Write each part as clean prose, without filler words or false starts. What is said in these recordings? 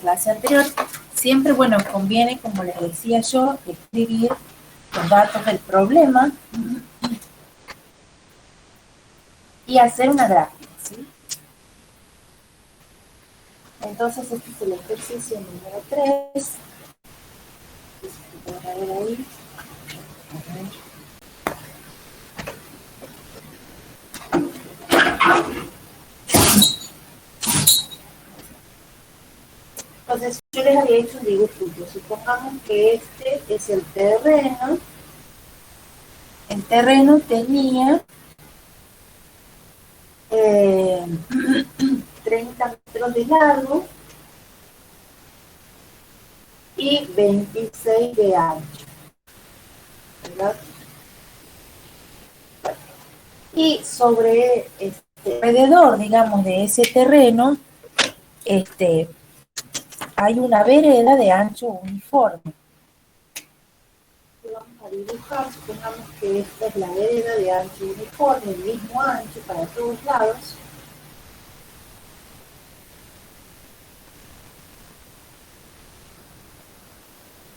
clase anterior, siempre, bueno, conviene, como les decía yo, escribir los datos del problema y hacer una gráfica, ¿sí? Entonces, este es el ejercicio número 3. Voy a ver ahí. A ver. Entonces, yo les había hecho un dibujo. Supongamos que este es el terreno. El terreno tenía 30 metros de largo y 26 de ancho, ¿verdad? Y sobre alrededor, digamos, de ese terreno, hay una vereda de ancho uniforme. Vamos a dibujar, supongamos que esta es la vereda de ancho uniforme, el mismo ancho para todos lados.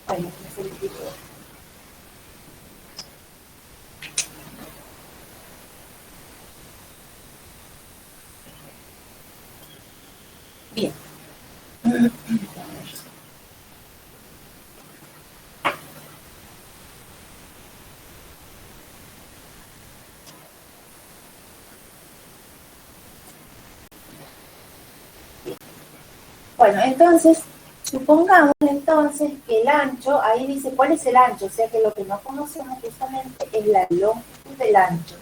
Ahí me felicito. Bien. Bueno, entonces, supongamos entonces que el ancho, ahí dice cuál es el ancho, o sea que lo que no conocemos justamente es la longitud del ancho.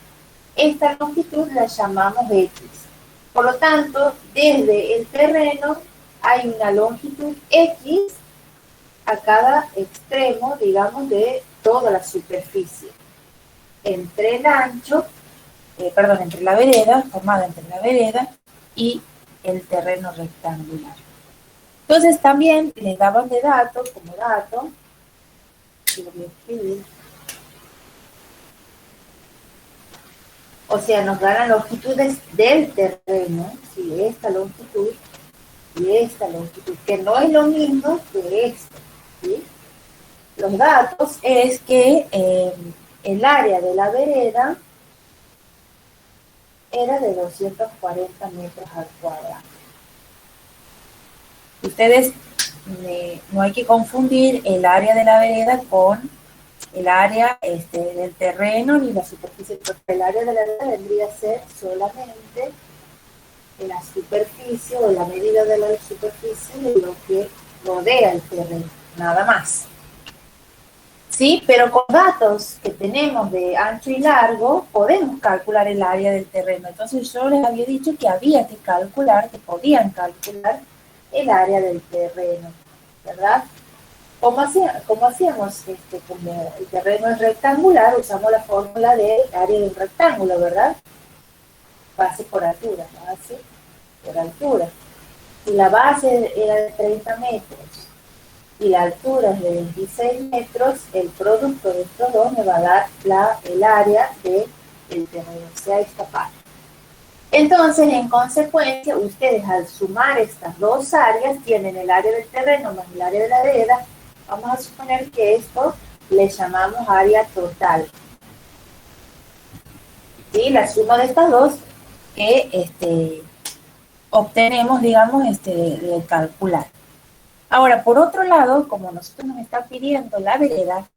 Esta longitud la llamamos X. Por lo tanto, desde el terreno hay una longitud X a cada extremo, digamos, de toda la superficie. Entre el ancho, entre la vereda, formada entre la vereda y el terreno rectangular. Entonces también les daban de dato, como dato, que lo voy a escribir. O sea, nos dan las longitudes del terreno, ¿sí? Esta longitud y esta longitud, que no es lo mismo que esto, ¿sí? Los datos es que el área de la vereda era de 240 metros al cuadrado. Ustedes, no hay que confundir el área de la vereda con el área del terreno ni la superficie, porque el área de la vereda vendría a ser solamente la superficie o la medida de la superficie de lo que rodea el terreno, nada más. Sí, pero con datos que tenemos de ancho y largo, podemos calcular el área del terreno. Entonces yo les había dicho que había que calcular, que podían calcular el área del terreno, ¿verdad? ¿Cómo hacíamos? Como el terreno es rectangular, usamos la fórmula de área de un rectángulo, ¿verdad? Base por altura, base por altura. Si la base era de 30 metros y la altura es de 26 metros, el producto de estos dos me va a dar el área del terreno, o sea, esta parte. Entonces, en consecuencia, ustedes al sumar estas dos áreas, tienen el área del terreno más el área de la vereda. Vamos a suponer que esto le llamamos área total. ¿Sí? La suma de estas dos que obtenemos, digamos, de calcular. Ahora, por otro lado, como nosotros nos está pidiendo la vereda,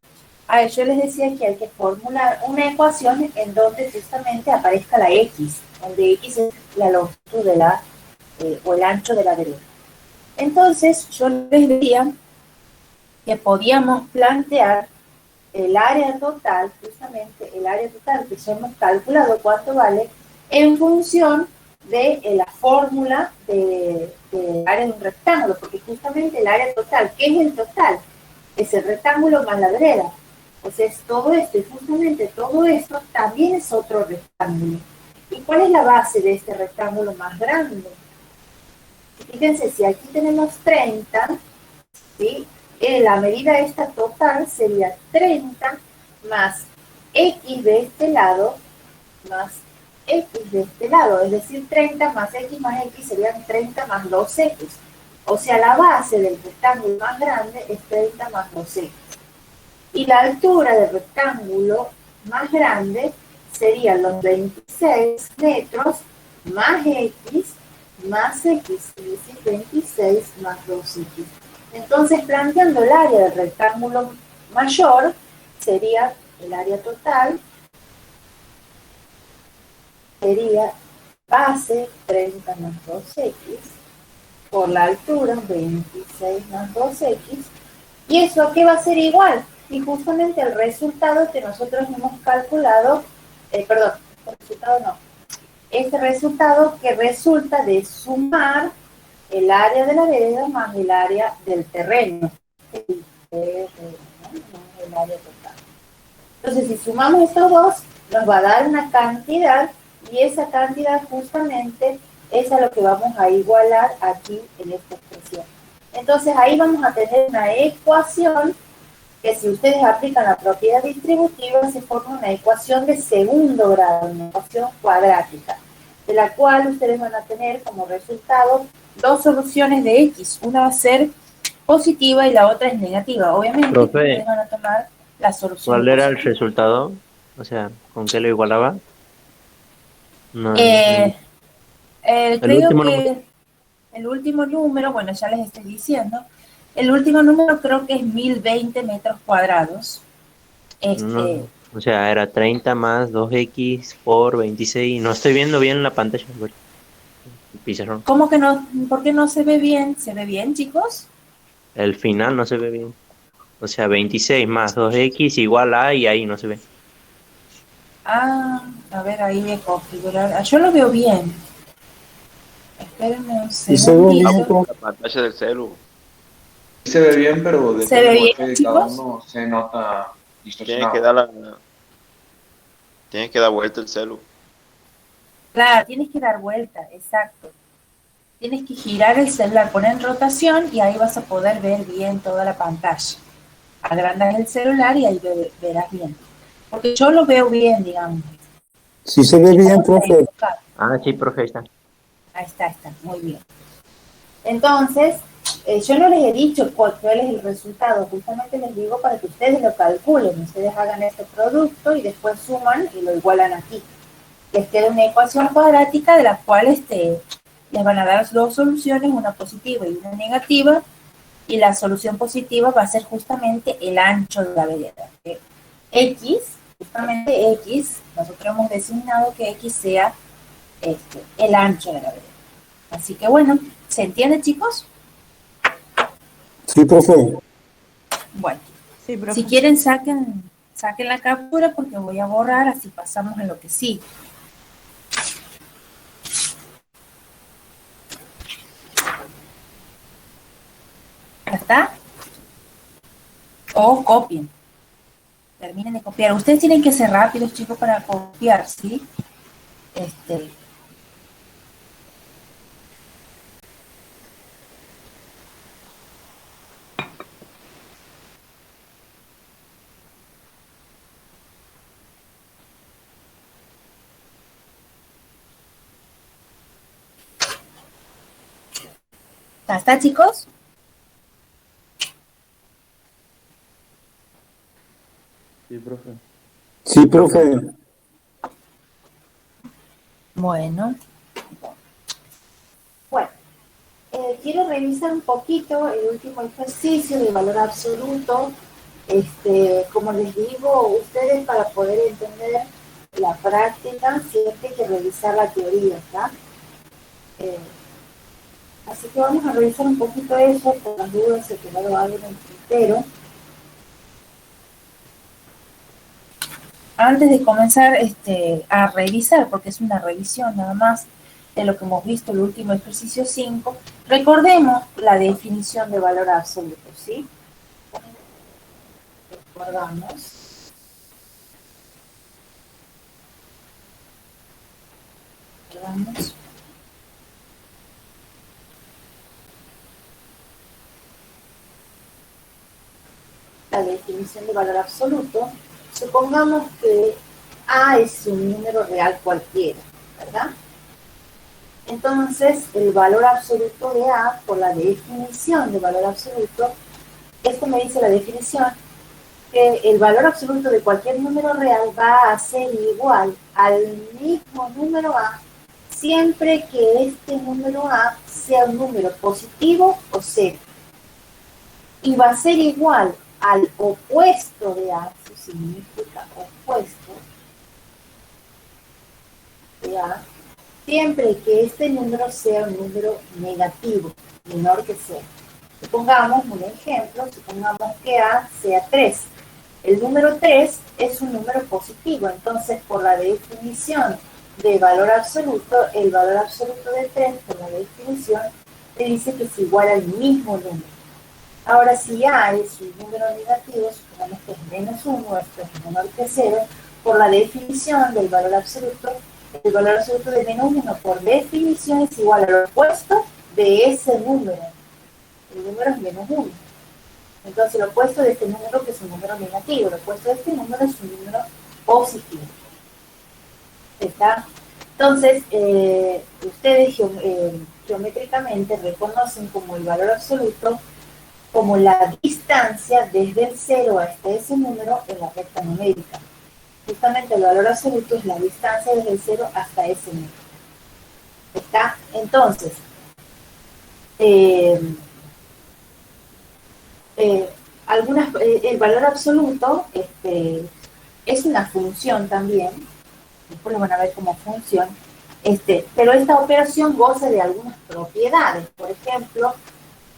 yo les decía que hay que formular una ecuación en donde justamente aparezca la X, donde X es la longitud de o el ancho de la vereda. Entonces, yo les decía que podíamos plantear el área total, justamente el área total que ya hemos calculado cuánto vale, en función de la fórmula del área de un rectángulo, porque justamente el área total, ¿qué es el total? Es el rectángulo más la vereda. O sea, es todo esto, y justamente todo esto también es otro rectángulo. ¿Y cuál es la base de este rectángulo más grande? Fíjense, si aquí tenemos 30, ¿sí? La medida esta total sería 30 más X de este lado más X de este lado, es decir, 30 más X serían 30 más 2X. O sea, la base del rectángulo más grande es 30 más 2x. Y la altura del rectángulo más grande serían los 26 metros más x más x, es decir, 26 más 2x. Entonces, planteando el área del rectángulo mayor, sería el área total, sería base 30 más 2x, por la altura 26 más 2x, y eso ¿a qué va a ser igual? Y justamente el resultado que nosotros hemos calculado, perdón, el resultado no, este resultado que resulta de sumar el área de la vereda más el área del terreno, el área total. Entonces, si sumamos estos dos, nos va a dar una cantidad, y esa cantidad justamente es a lo que vamos a igualar aquí en esta expresión. Entonces, ahí vamos a tener una ecuación que, si ustedes aplican la propiedad distributiva, se forma una ecuación de segundo grado, una ecuación cuadrática, de la cual ustedes van a tener como resultado dos soluciones de x. Una va a ser positiva y la otra es negativa. Obviamente, Profe, ustedes van a tomar la solución ¿cuál era el positiva. resultado? O sea, ¿con qué lo igualaba? No, el Creo último número. que el último número, bueno, ya les estoy diciendo, el último número creo que es 1020 metros cuadrados. No, o sea, era 30 más 2x por 26. No estoy viendo bien la pantalla. El pizarrón. ¿Cómo que no? ¿Por qué no se ve bien? ¿Se ve bien, chicos? El final no se ve bien. O sea, 26 más 2x igual a, y ahí no se ve. Ah, a ver, ahí voy a configurar. Ah, yo lo veo bien. Espérenme un Sí se ve bien, segundito. profe. La pantalla del celu. Sí se ve bien, pero ¿Se depende ve del bien, wifi de cada chicos? uno, se nota Tienes que distorsionado. dar tienes que dar vuelta el celu. Claro, tienes que dar vuelta, exacto. Tienes que girar el celular, poner en rotación y ahí vas a poder ver bien toda la pantalla. Agrandas el celular y ahí verás bien. Porque yo lo veo bien, digamos. Sí se ve bien, profe. Ah, sí, profe, ahí está. Ahí está, muy bien. Entonces, yo no les he dicho cuál es el resultado, justamente les digo para que ustedes lo calculen, ustedes hagan este producto y después suman y lo igualan aquí. Les queda una ecuación cuadrática de la cual les van a dar dos soluciones, una positiva y una negativa, y la solución positiva va a ser justamente el ancho de la vereda. X, justamente X, nosotros hemos designado que X sea el ancho de la vereda. Así que bueno, ¿se entiende, chicos? Sí, profe. Bueno, Sí, profe. si quieren saquen la captura porque voy a borrar, así pasamos a lo que sigue. ¿Ya está? O copien. Terminen de copiar. Ustedes tienen que ser rápidos, chicos, para copiar, ¿sí? ¿Ya está, chicos? Sí, profe. Sí, profe. Bueno, quiero revisar un poquito el último ejercicio de valor absoluto. Como les digo, ustedes, para poder entender la práctica siempre hay que revisar la teoría, ¿está? Así que vamos a revisar un poquito eso, por las dudas se quedó algo en el tintero. Antes de comenzar a revisar, porque es una revisión nada más de lo que hemos visto el último ejercicio 5, recordemos la definición de valor absoluto, ¿sí? Recordamos. La definición de valor absoluto. Supongamos que A es un número real cualquiera, ¿verdad? Entonces, el valor absoluto de A, por la definición de valor absoluto, esto me dice la definición, que el valor absoluto de cualquier número real va a ser igual al mismo número A, siempre que este número A sea un número positivo o cero. Y va a ser igual al opuesto de A, eso significa opuesto de A, siempre que este número sea un número negativo, menor que cero. Supongamos un ejemplo, supongamos que A sea 3. El número 3 es un número positivo, entonces por la definición de valor absoluto, el valor absoluto de 3, por la definición, te dice que es igual al mismo número. Ahora, si A es un número negativo, supongamos que es menos 1, esto es menor que 0, por la definición del valor absoluto, el valor absoluto de menos 1 por definición es igual al opuesto de ese número. El número es menos 1. Entonces, el opuesto de este número, que es un número negativo, el opuesto de este número es un número positivo. ¿Está? Entonces, ustedes geométricamente reconocen como el valor absoluto como la distancia desde el 0 hasta ese número en la recta numérica. Justamente el valor absoluto es la distancia desde el 0 hasta ese número. ¿Está? Entonces, el valor absoluto es una función también, después lo van a ver como función, pero esta operación goza de algunas propiedades. Por ejemplo,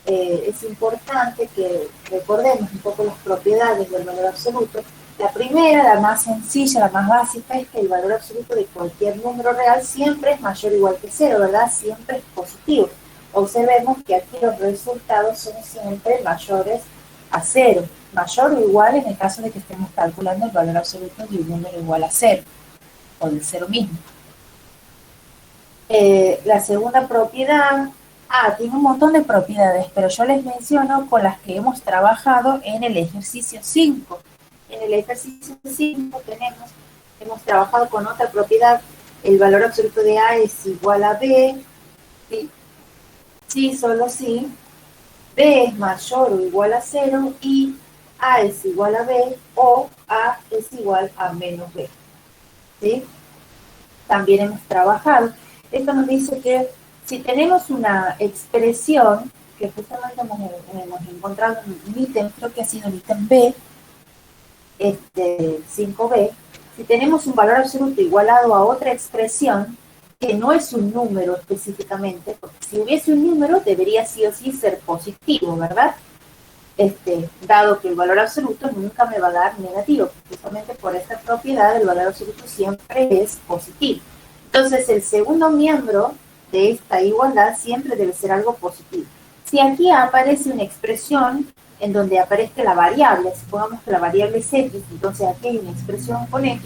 es importante que recordemos un poco las propiedades del valor absoluto. La primera, la más sencilla, la más básica, es que el valor absoluto de cualquier número real siempre es mayor o igual que 0, ¿verdad? Siempre es positivo. Observemos que aquí los resultados son siempre mayores a 0, mayor o igual en el caso de que estemos calculando el valor absoluto de un número igual a 0, o del 0 mismo. La segunda propiedad, tiene un montón de propiedades, pero yo les menciono con las que hemos trabajado en el ejercicio 5. En el ejercicio 5 hemos trabajado con otra propiedad, el valor absoluto de A es igual a B, ¿sí? Sí, solo sí, B es mayor o igual a 0 y A es igual a B o A es igual a menos B. ¿Sí? También hemos trabajado. Esto nos dice que si tenemos una expresión, que justamente hemos encontrado en un ítem, creo que ha sido el ítem B, 5B, si tenemos un valor absoluto igualado a otra expresión, que no es un número específicamente, porque si hubiese un número debería sí o sí ser positivo, ¿verdad? Dado que el valor absoluto nunca me va a dar negativo, justamente por esta propiedad el valor absoluto siempre es positivo. Entonces el segundo miembro de esta igualdad siempre debe ser algo positivo. Si aquí aparece una expresión en donde aparezca la variable, supongamos que la variable es x, entonces aquí hay una expresión con x,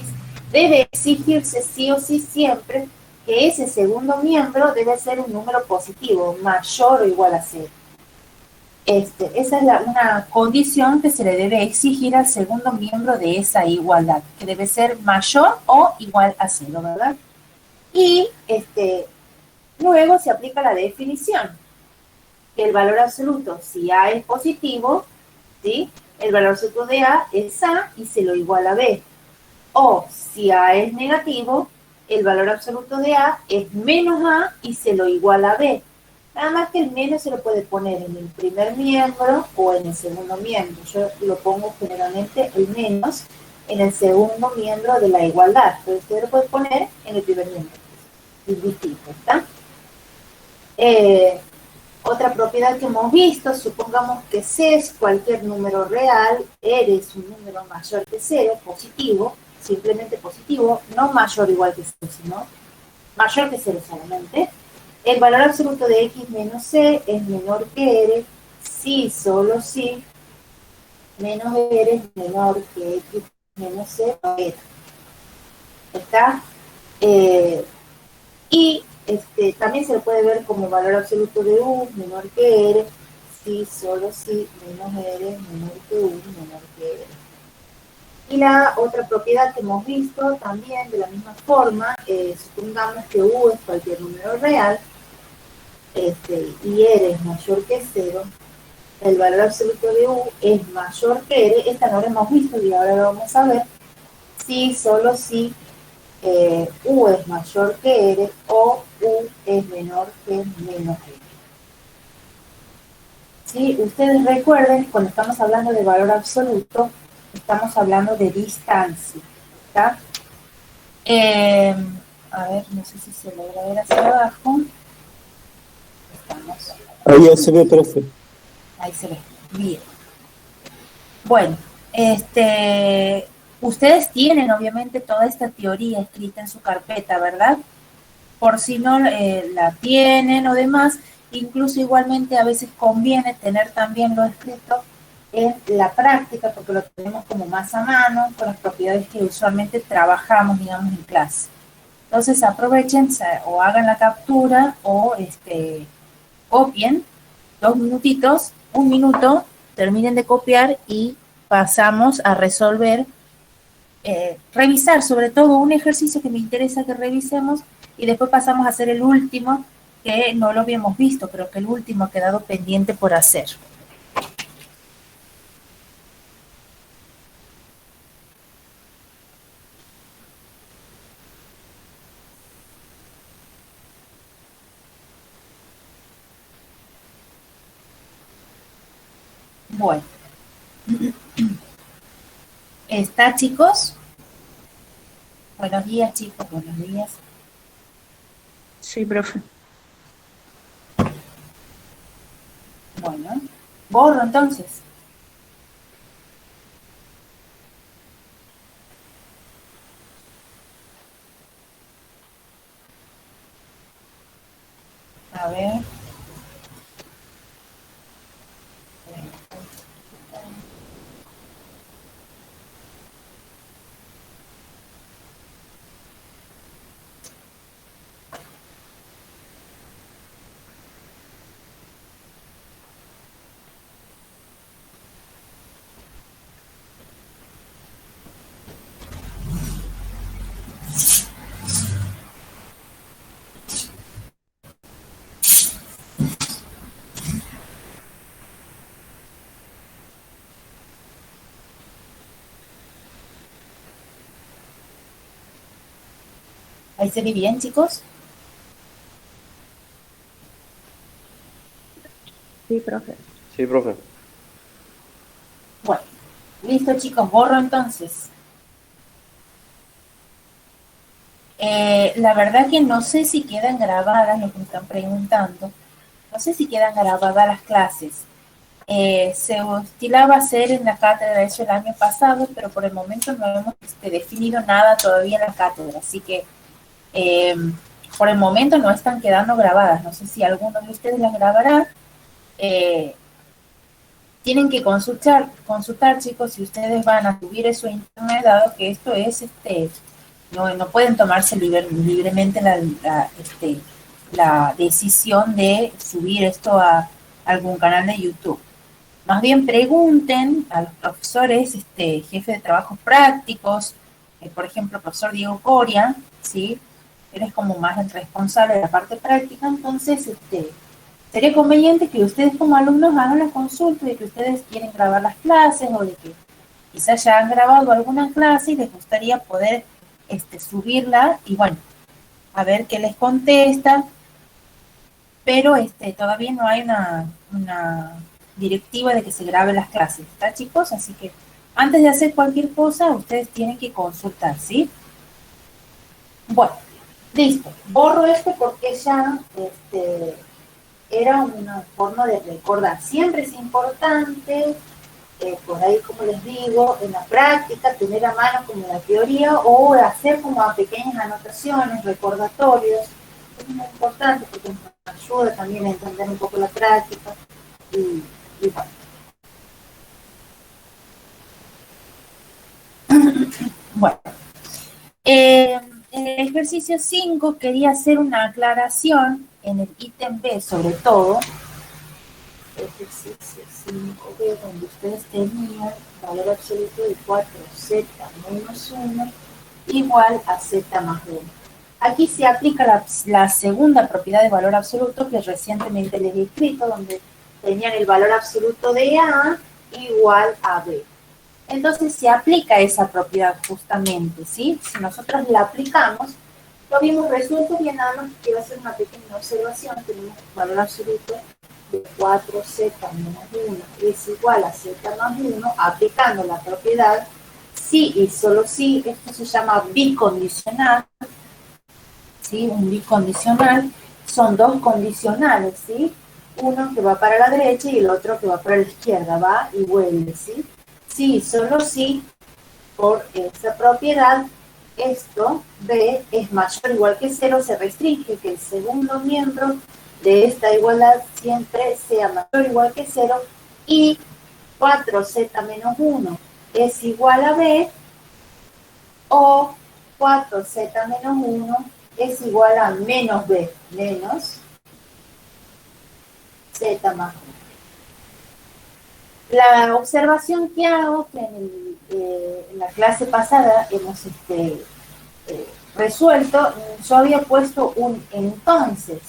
debe exigirse sí o sí siempre que ese segundo miembro debe ser un número positivo, mayor o igual a 0. Esa es una condición que se le debe exigir al segundo miembro de esa igualdad, que debe ser mayor o igual a 0, ¿verdad? Y luego se aplica la definición, que el valor absoluto, si A es positivo, ¿sí? El valor absoluto de A es A y se lo iguala a B. O si A es negativo, el valor absoluto de A es menos A y se lo iguala a B. Nada más que el menos se lo puede poner en el primer miembro o en el segundo miembro. Yo lo pongo generalmente el menos en el segundo miembro de la igualdad, pero usted lo puede poner en el primer miembro. Es distinto, ¿está? Otra propiedad que hemos visto, supongamos que C es cualquier número real, R es un número mayor que 0, positivo, simplemente positivo, no mayor o igual que 0, sino mayor que 0 solamente. El valor absoluto de x menos c es menor que r, si, solo si, menos r es menor que x menos c, r. ¿Está? También se lo puede ver como valor absoluto de u menor que r, si, solo si, menos r menor que u menor que r. Y la otra propiedad que hemos visto también de la misma forma, supongamos que u es cualquier número real, y R es mayor que 0, el valor absoluto de U es mayor que R. Esta no la hemos visto y ahora lo vamos a ver. Si, solo si U es mayor que R o U es menor que menos R. ¿Sí? Ustedes recuerden, cuando estamos hablando de valor absoluto, estamos hablando de distancia. ¿Está? A ver, no sé si se logra ver hacia abajo. Estamos. Ahí ya se ve, profe. Ahí se ve. Bien. Bueno, ustedes tienen obviamente toda esta teoría escrita en su carpeta, ¿verdad? Por si no la tienen o demás, incluso igualmente a veces conviene tener también lo escrito en la práctica, porque lo tenemos como más a mano, con las propiedades que usualmente trabajamos, digamos, en clase. Entonces aprovechen o hagan la captura o copien 2 minutitos, 1 minuto, terminen de copiar y pasamos a resolver, revisar sobre todo un ejercicio que me interesa que revisemos y después pasamos a hacer el último que no lo habíamos visto, pero que el último ha quedado pendiente por hacer. Bueno. ¿Está, chicos? Buenos días, chicos, buenos días. Sí, profe. Bueno, borro entonces. A ver. ¿Ahí se ve bien, chicos? Sí, profe. Sí, profe. Bueno, listo, chicos, borro entonces. La verdad que no sé si quedan grabadas, lo que me están preguntando, no sé si quedan grabadas las clases. Se estilaba hacer en la cátedra eso el año pasado, pero por el momento no hemos definido nada todavía en la cátedra, así que por el momento no están quedando grabadas. No sé si alguno de ustedes las grabará. Tienen que consultar, chicos, si ustedes van a subir eso a internet, dado que esto es, no pueden tomarse libremente la decisión de subir esto a algún canal de YouTube. Más bien pregunten a los profesores, jefe de trabajos prácticos, por ejemplo, el profesor Diego Coria, ¿sí? Él es como más el responsable de la parte práctica, entonces, sería conveniente que ustedes como alumnos hagan la consulta de que ustedes quieren grabar las clases o de que quizás ya han grabado alguna clase y les gustaría poder subirla y bueno, a ver qué les contesta, pero todavía no hay una directiva de que se grabe las clases, ¿está, chicos? Así que antes de hacer cualquier cosa, ustedes tienen que consultar, ¿sí? Bueno, listo. Borro porque ya era una forma de recordar. Siempre es importante, por ahí, como les digo, en la práctica, tener a mano como la teoría o hacer como a pequeñas anotaciones, recordatorios. Es muy importante porque nos ayuda también a entender un poco la práctica y bueno. Bueno, en el ejercicio 5 quería hacer una aclaración en el ítem B, sobre todo. Ejercicio 5B, donde ustedes tenían valor absoluto de 4z menos 1 igual a z más 1. Aquí se aplica la segunda propiedad de valor absoluto que recientemente les he escrito, donde tenían el valor absoluto de A igual a B. Entonces se aplica esa propiedad justamente, ¿sí? Si nosotros la aplicamos, lo vimos resuelto bien, nada más que quiero hacer una pequeña observación. Tenemos valor absoluto de 4z menos 1 es igual a z más 1, aplicando la propiedad si y solo si. Esto se llama bicondicional, ¿sí? Un bicondicional son dos condicionales, ¿sí? Uno que va para la derecha y el otro que va para la izquierda, va y vuelve, ¿sí? Sí, solo si por esa propiedad esto B es mayor o igual que 0, se restringe que el segundo miembro de esta igualdad siempre sea mayor o igual que 0 y 4z menos 1 es igual a B, o 4z menos 1 es igual a menos B menos z más 1. La observación que hago, que en la clase pasada hemos resuelto, yo había puesto un entonces,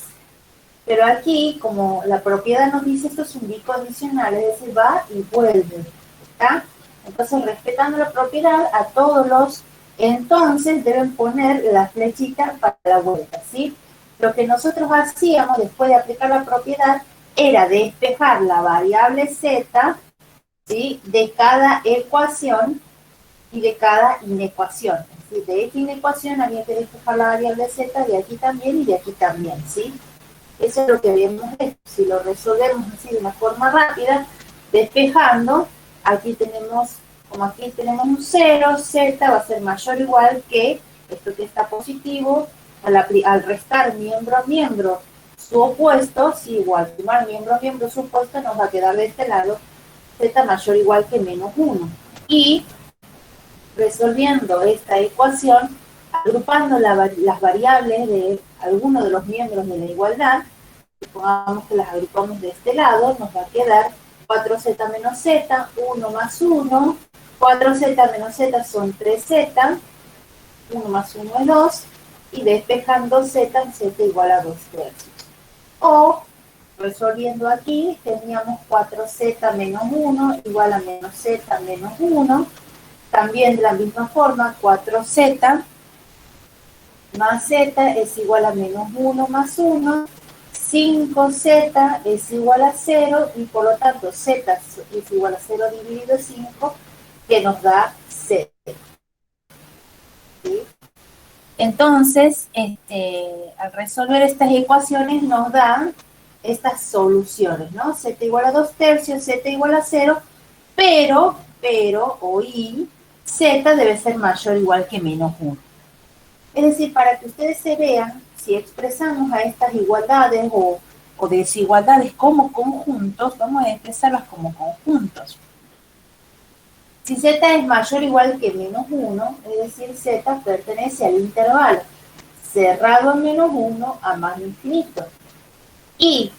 pero aquí, como la propiedad nos dice, esto es un bicondicional, es decir, va y vuelve, ¿está? Entonces, respetando la propiedad, a todos los entonces deben poner la flechita para la vuelta, ¿sí? Lo que nosotros hacíamos después de aplicar la propiedad era despejar la variable z, ¿sí?, de cada ecuación y de cada inecuación. Es decir, de esta inecuación había que despejar la variable z, de aquí también y de aquí también, ¿sí? Eso es lo que habíamos hecho. Si lo resolvemos así de una forma rápida, despejando, aquí tenemos, como aquí tenemos un 0, z va a ser mayor o igual que esto que está positivo, al restar miembro a miembro su opuesto, si igual sumar miembro a miembro su opuesto, nos va a quedar de este lado z mayor o igual que menos 1. Y resolviendo esta ecuación, agrupando las variables de alguno de los miembros de la igualdad, supongamos que las agrupamos de este lado, nos va a quedar 4z menos z, 1 más 1, 4z menos z son 3z, 1 más 1 es 2, y despejando z igual a 2 tercios. O, resolviendo aquí, teníamos 4z menos 1 igual a menos z menos 1, también de la misma forma, 4z más z es igual a menos 1 más 1, 5z es igual a 0, y por lo tanto z es igual a 0 dividido 5, que nos da 0. ¿Sí? Entonces, al resolver estas ecuaciones nos dan estas soluciones, ¿no? Z igual a 2 tercios, z igual a 0, pero, o y, z debe ser mayor o igual que menos 1. Es decir, para que ustedes se vean, si expresamos a estas igualdades o desigualdades como conjuntos, vamos a expresarlas como conjuntos. Si z es mayor o igual que menos 1, es decir, z pertenece al intervalo cerrado en menos 1 a más infinito. Y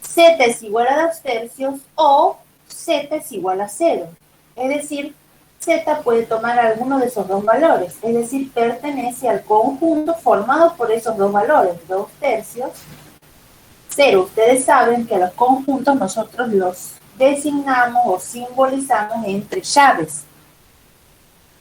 z es igual a 2 tercios o z es igual a 0. Es decir, z puede tomar alguno de esos dos valores, es decir, pertenece al conjunto formado por esos dos valores, 2 tercios, 0. Ustedes saben que a los conjuntos nosotros los designamos o simbolizamos entre llaves.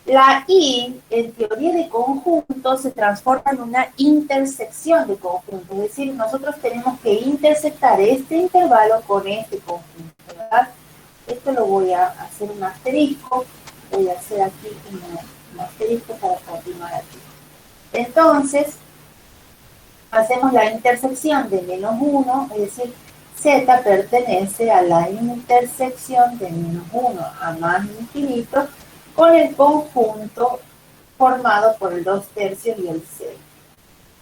La I, en teoría de conjuntos, se transforma en una intersección de conjuntos, es decir, nosotros tenemos que intersectar este intervalo con este conjunto, ¿verdad? Esto lo voy a hacer un asterisco, voy a hacer aquí un asterisco para continuar aquí. Entonces, hacemos la intersección de menos 1, es decir, z pertenece a la intersección de menos 1 a más infinito con el conjunto formado por el 2 tercios y el 0.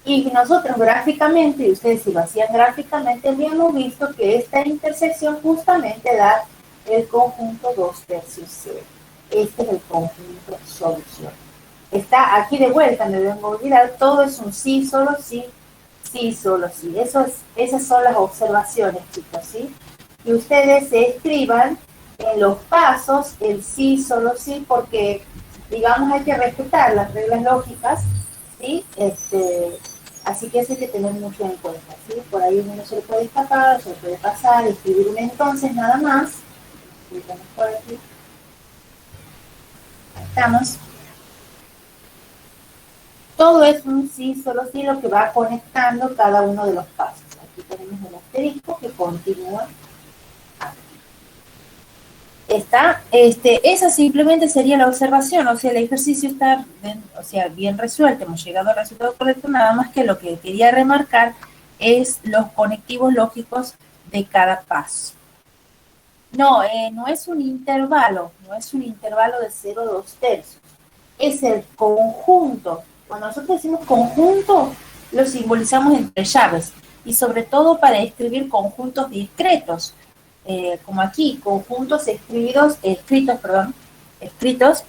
Y nosotros gráficamente, y ustedes si lo hacían gráficamente, habíamos visto que esta intersección justamente da el conjunto 2 tercios 0. Este es el conjunto solución. Está aquí de vuelta, me vengo a olvidar, todo es un sí, solo sí, sí, solo sí. Esas son las observaciones, chicos, ¿sí? Y ustedes se escriban en los pasos el sí, solo sí, porque, digamos, hay que respetar las reglas lógicas ¿sí? Así que eso hay que tener mucho en cuenta, ¿sí? Por ahí uno se le puede escapar, se le puede pasar, escribir un entonces nada más. Escribimos por aquí. Ahí estamos. Todo es un sí, solo sí, lo que va conectando cada uno de los pasos. Aquí tenemos el asterisco que continúa. Esa simplemente sería la observación, o sea, el ejercicio está bien resuelto, hemos llegado al resultado correcto, nada más que lo que quería remarcar es los conectivos lógicos de cada paso. No, no es un intervalo, no es un intervalo de 0 a 2/3, es el conjunto. Cuando nosotros decimos conjunto, lo simbolizamos entre llaves, y sobre todo para escribir conjuntos discretos, como aquí, conjuntos escritos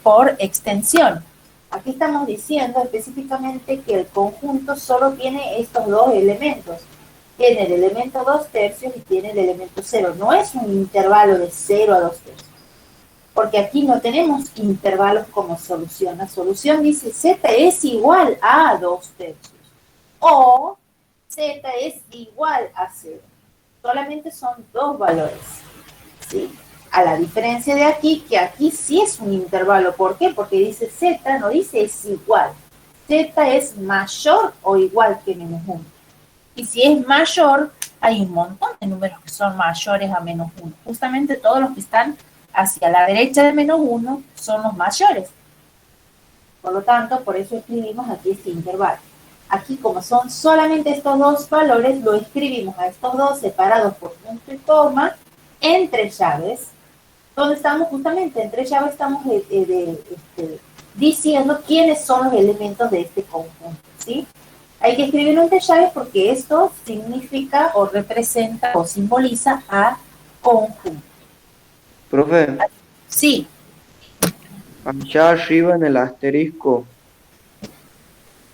por extensión. Aquí estamos diciendo específicamente que el conjunto solo tiene estos dos elementos. Tiene el elemento 2/3 y tiene el elemento 0. No es un intervalo de 0 a 2/3. Porque aquí no tenemos intervalos como solución. La solución dice z es igual a 2/3. O z es igual a 0. Solamente son dos valores, ¿sí? A la diferencia de aquí, que aquí sí es un intervalo. ¿Por qué? Porque dice z, no dice es igual. Z es mayor o igual que -1. Y si es mayor, hay un montón de números que son mayores a -1. Justamente todos los que están hacia la derecha de -1 son los mayores. Por lo tanto, por eso escribimos aquí este intervalo. Aquí, como son solamente estos dos valores, lo escribimos a estos dos separados por punto y coma, entre llaves, donde estamos justamente, entre llaves estamos diciendo quiénes son los elementos de este conjunto, ¿sí? Hay que escribirlo entre llaves porque esto significa o representa o simboliza a conjunto. Profe, Sí. allá arriba en el asterisco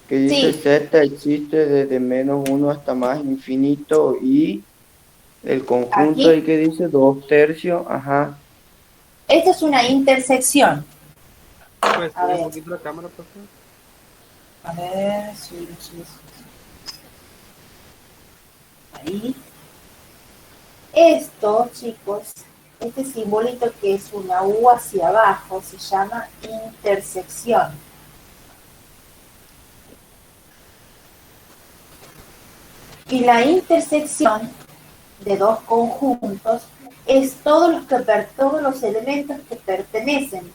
que dice Sí. z existe desde -1 hasta más infinito y el conjunto Aquí. ahí que dice 2/3, ajá. Esto es una intersección. Pues, A ver. un poquito la cámara, por favor. A ver, sí. Ahí. Esto, chicos, este simbolito que es una U hacia abajo, se llama intersección. Y la intersección de dos conjuntos es todos los elementos que pertenecen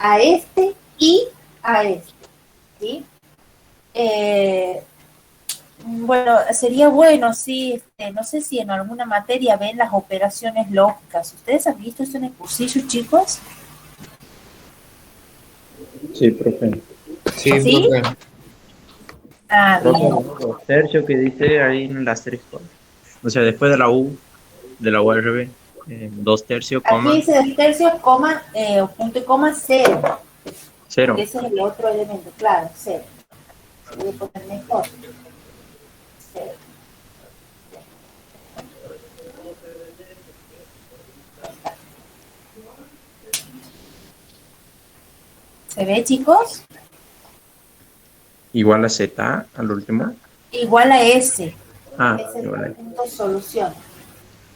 a este y a este, ¿sí? Bueno, sería bueno, sí, no sé si en alguna materia ven las operaciones lógicas. ¿Ustedes han visto eso en el cursillo, chicos? Sí, profe. ¿Sí? profe. Ah, bien. Los tercios que dice ahí en el asterisco. O sea, después de la U al revés, 2/3, Aquí coma, dice 2/3, coma, punto y coma, 0. 0. Ese es el otro elemento, claro, 0. Voy a poner mejor. 0. ¿Se ve, chicos? Igual a Z al último. Igual a S. Ah, Es el igual a conjunto solución.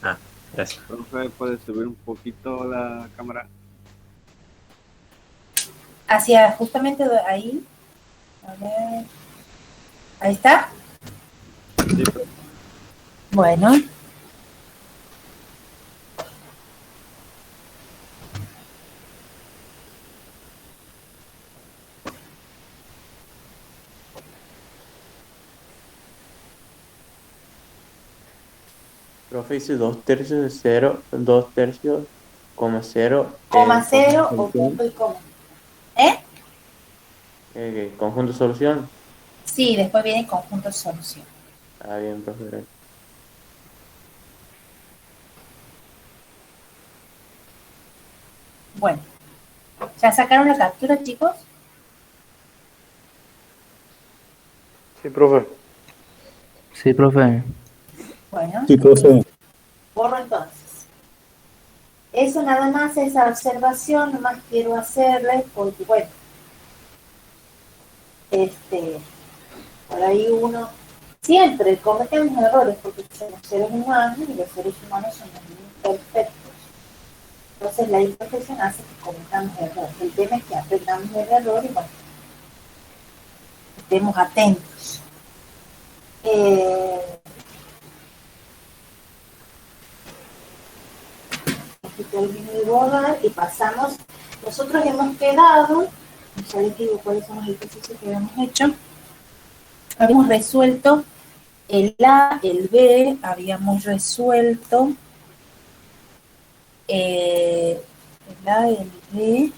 Ah, gracias. Profe, ¿puede subir un poquito la cámara? Hacia justamente ahí. A ver. Ahí está. Sí, profe. Bueno. Profe dice 2/3 de 0, 2/3, coma 0. Coma 0 o punto y coma. ¿Eh? Conjunto solución. Sí, después viene conjunto solución. Ah, bien, profe, gracias. Bueno. ¿Ya sacaron la captura, chicos? Sí, profe. Sí, profe. Bueno. Sí, profe. Borro entonces. Eso nada más, esa observación, nomás quiero hacerles porque, bueno, Por ahí uno siempre cometemos errores porque somos seres humanos y los seres humanos somos imperfectos. Entonces la imperfección hace que cometamos errores. El tema es que aprendamos el error y bueno, estemos atentos. Aquí termino de bordar y pasamos. Nosotros hemos quedado, ya les digo cuáles son los ejercicios que habíamos hecho. Habíamos resuelto el A, el B, habíamos resuelto el A, el B.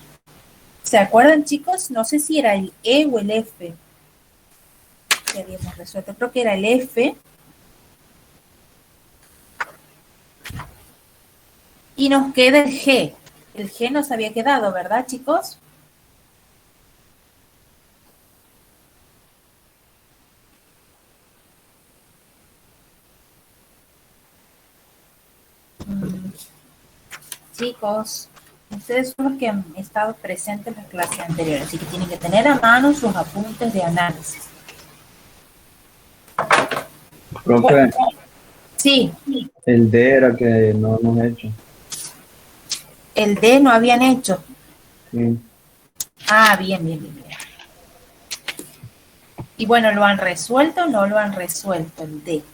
¿Se acuerdan, chicos? No sé si era el E o el F que habíamos resuelto. Creo que era el F. Y nos queda el G. El G nos había quedado, ¿verdad, chicos? Chicos, ustedes son los que han estado presentes en la clase anterior, así que tienen que tener a mano sus apuntes de análisis. Profe, Bueno, sí, el D era que no hemos hecho. el D no habían hecho. Sí. Ah, bien, bien, bien, bien. Y bueno, ¿lo han resuelto o no lo han resuelto el D?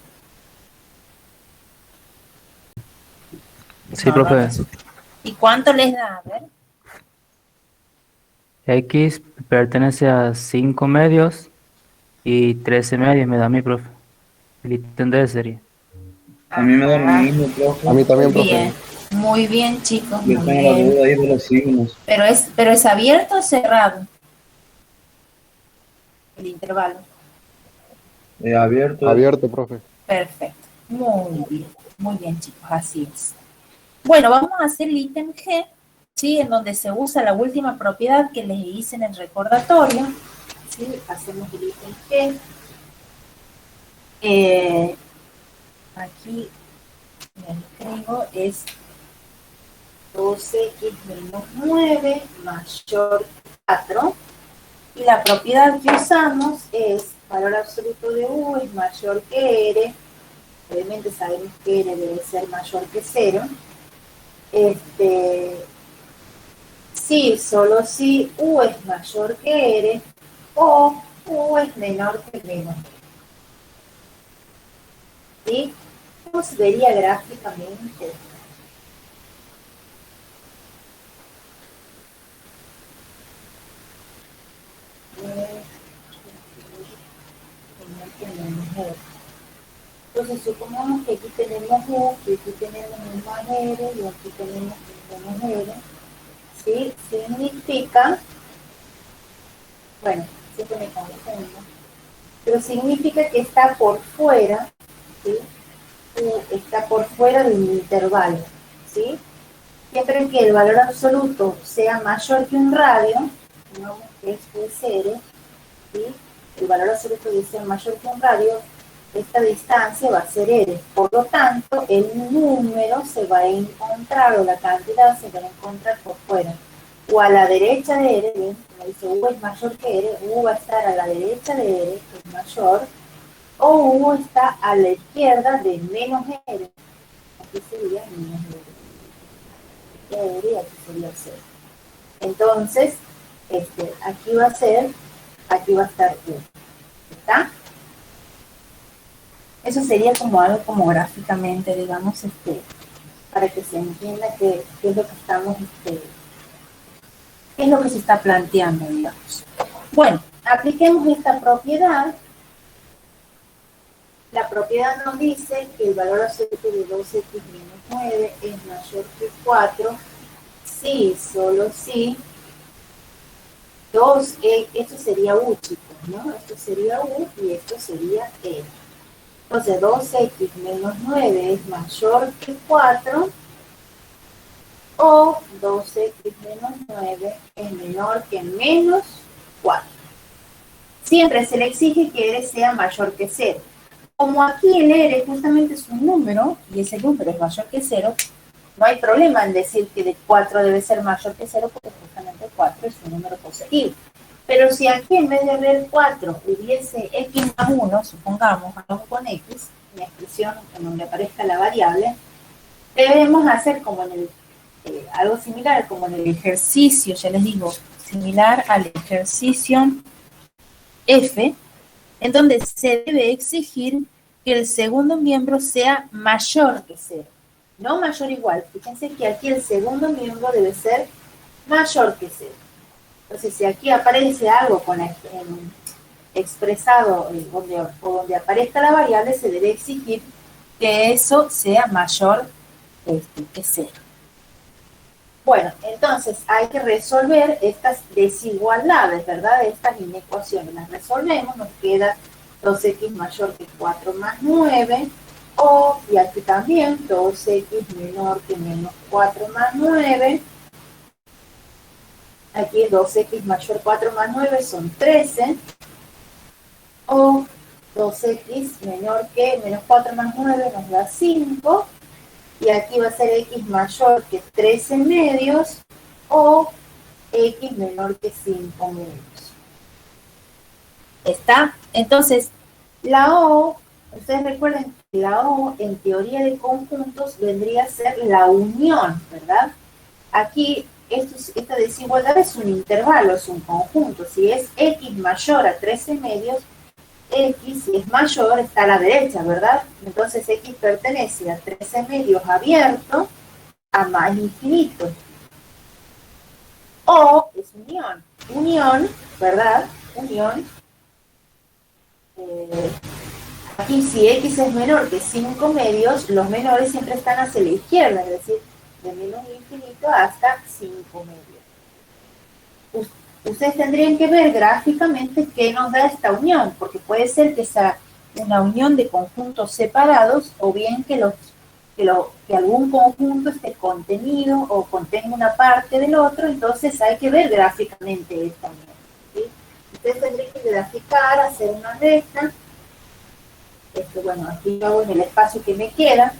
Sí, No, no profe. lo han resuelto. ¿Y cuánto les da? A ver. X pertenece a 5 medios y 13 medios me da mi profe. El ítem D sería. A mí me da lo mismo, profe. A mí también, profe. Bien, muy bien, chicos, Yo muy tengo la bien. duda ahí de los signos. Pero es abierto o cerrado el intervalo. Abierto. Abierto, profe. Perfecto, muy bien, chicos, así es. Bueno, vamos a hacer el ítem G, ¿sí? En donde se usa la última propiedad que les hice en el recordatorio, ¿sí? Hacemos el ítem G. Aquí me escribo es 2x menos 9 mayor que 4. Y la propiedad que usamos es valor absoluto de U es mayor que R. Obviamente sabemos que R debe ser mayor que 0. Sí, solo si U es mayor que R o U es menor que menos. ¿Sí? ¿Cómo se vería gráficamente? Entonces supongamos que aquí tenemos U, que aquí tenemos un más R y aquí tenemos un menos R. ¿Sí? Significa, bueno, siempre me confundo, pero significa que está por fuera, ¿sí? U está por fuera de un intervalo, ¿sí? Siempre que el valor absoluto sea mayor que un radio, digamos que esto es R, ¿sí? El valor absoluto debe ser mayor que un radio, esta distancia va a ser R. Por lo tanto, el número se va a encontrar, o la cantidad se va a encontrar por fuera. O a la derecha de R, ¿bien? Como dice U es mayor que R, U va a estar a la derecha de R, que es mayor, o U está a la izquierda de menos R. Aquí sería menos R. Y aquí sería 0. Entonces, aquí va a estar U. ¿Está? Eso sería como algo como gráficamente, digamos, para que se entienda qué es lo que estamos, qué es lo que se está planteando, digamos. Bueno, apliquemos esta propiedad. La propiedad nos dice que el valor absoluto de 2x menos 9 es mayor que 4, si, solo si, 2, esto sería U, chicos, ¿no? Esto sería U y esto sería E. Entonces, 2x menos 9 es mayor que 4 o 2x menos 9 es menor que menos 4. Siempre se le exige que R sea mayor que 0. Como aquí el R justamente es un número y ese número es mayor que 0, no hay problema en decir que de 4 debe ser mayor que 0 porque justamente 4 es un número positivo. Pero si aquí en vez de haber 4 hubiese x más 1, supongamos, algo con x, una expresión en donde aparezca la variable, debemos hacer como en el, algo similar, como en el ejercicio, ya les digo, similar al ejercicio F, en donde se debe exigir que el segundo miembro sea mayor que 0, no mayor o igual. Fíjense que aquí el segundo miembro debe ser mayor que 0. Entonces, si aquí aparece algo con expresado donde aparezca la variable, se debe exigir que eso sea mayor que 0. Bueno, entonces hay que resolver estas desigualdades, ¿verdad? Estas inecuaciones. Las resolvemos, nos queda 2x mayor que 4 más 9, y aquí también 2x menor que menos 4 más 9. Aquí es 2x mayor 4 más 9 son 13, o 2x menor que menos 4 más 9 nos da 5, y aquí va a ser x mayor que 13 medios, o x menor que 5 medios. ¿Está? Entonces, la O, ustedes recuerden que la O en teoría de conjuntos vendría a ser la unión, ¿verdad? Aquí esta desigualdad es un intervalo, es un conjunto. Si es x mayor a 13 medios, x, si es mayor, está a la derecha, ¿verdad? Entonces x pertenece a 13 medios abierto a más infinito. O es unión. Unión, ¿verdad? Unión. Aquí si x es menor que 5 medios, los menores siempre están hacia la izquierda, es decir, de menos infinito hasta 5 medios. Ustedes tendrían que ver gráficamente qué nos da esta unión, porque puede ser que sea una unión de conjuntos separados, o bien que algún conjunto esté contenido o contenga una parte del otro. Entonces hay que ver gráficamente esta unión, ¿sí? Ustedes tendrían que graficar, hacer una recta. Bueno, aquí lo hago en el espacio que me queda.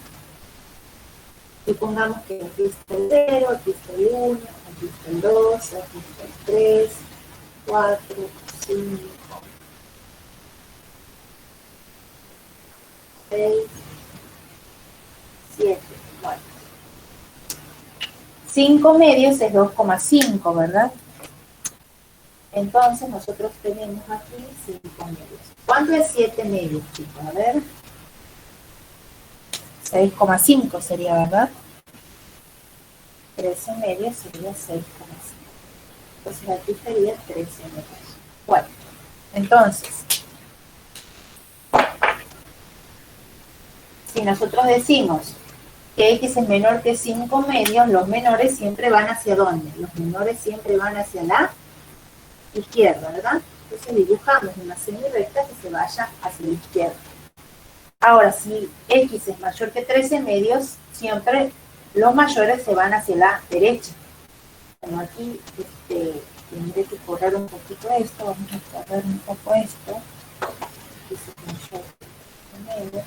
Y pongamos que aquí está el 0, aquí está el 1, aquí está el 2, aquí está el 3, 4, 5, 6, 7, bueno. 5 medios es 2,5, ¿verdad? Entonces nosotros tenemos aquí 5 medios. ¿Cuánto es 7 medios, chicos? A ver. 6,5 sería, ¿verdad? 13 medios sería 6,5. Entonces aquí sería 13 medios. Bueno, entonces, si nosotros decimos que x es menor que 5 medios, los menores siempre van hacia ¿dónde? Los menores siempre van hacia la izquierda, ¿verdad? Entonces dibujamos una semirecta que se vaya hacia la izquierda. Ahora, si x es mayor que 13 medios, siempre los mayores se van hacia la derecha. Bueno, aquí tendré que correr un poquito esto, vamos a correr un poco esto. X es mayor que 13 medios.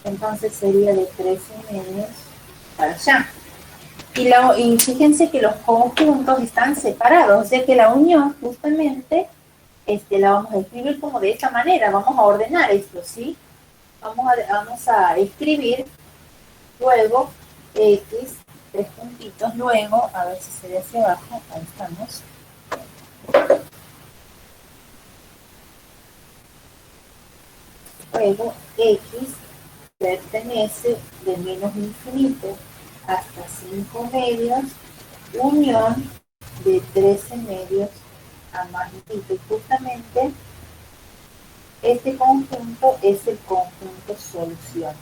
Entonces sería de 13 medios para allá. Y fíjense que los conjuntos están separados, o sea que la unión justamente la vamos a escribir como de esta manera. Vamos a ordenar esto, ¿sí? Vamos a escribir luego x, 3 puntitos, luego, a ver si se ve hacia abajo, ahí estamos. Luego x pertenece de menos infinito hasta 5 medios, unión de 13 medios a más infinito. Y justamente este conjunto es el conjunto solución.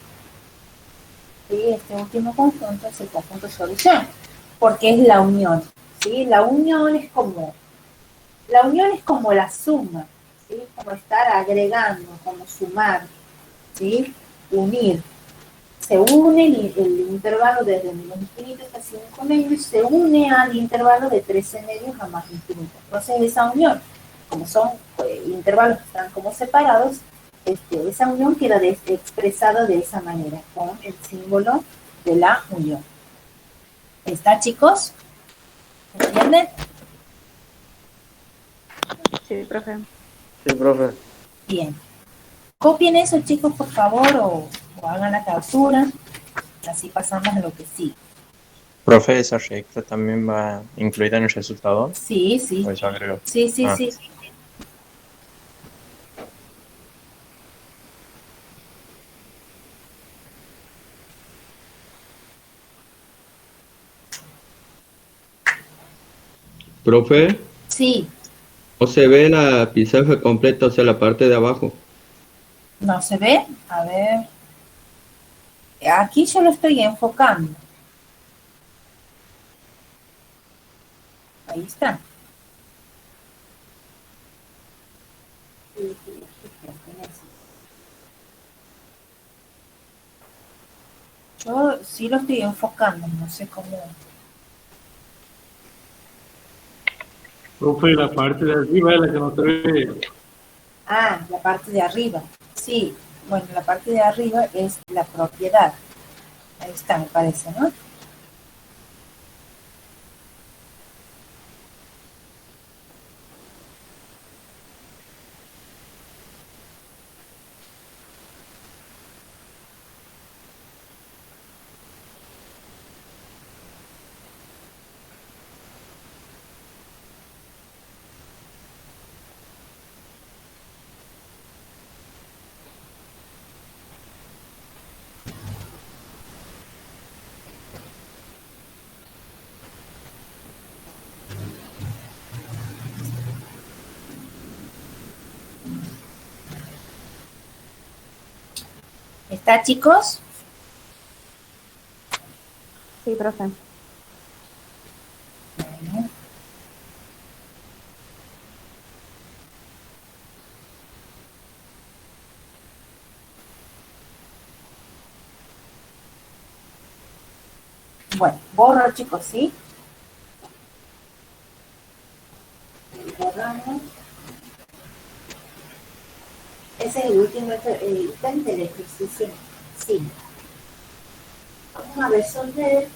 ¿Sí? Este último conjunto es el conjunto solución, porque es la unión. ¿Sí? La unión es como la suma, ¿sí? Como estar agregando, como sumar, ¿sí? Unir. se une el intervalo desde menos infinito hasta 5 medios, se une al intervalo de 13 medios a más infinito. Entonces esa unión, como son intervalos que están como separados, esa unión queda expresada de esa manera, con el símbolo de la unión. ¿Está, chicos? ¿Entienden? Sí, profe. Sí, profe. Bien. Copien eso, chicos, por favor, o hagan la captura. Así pasamos a lo que sí. Profe, ¿esa recta también va incluida en el resultado? Sí, sí. ¿O eso agregó? Sí, sí, Ah. sí. Profe, Sí. ¿no se ve la pizarra completa, o sea, la parte de abajo? ¿No se ve? A ver. Aquí yo lo estoy enfocando. Ahí está. Yo sí lo estoy enfocando, no sé cómo. Profe, la parte de arriba es la que no se ve. Ah, la parte de arriba. Sí, bueno, la parte de arriba es la propiedad. Ahí está, me parece, ¿no? ¿Está, chicos? Sí, profe. Bueno. Bueno, borro, chicos, ¿sí? Borramos. Ese es el último ítem del ejercicio 5. Vamos a resolver.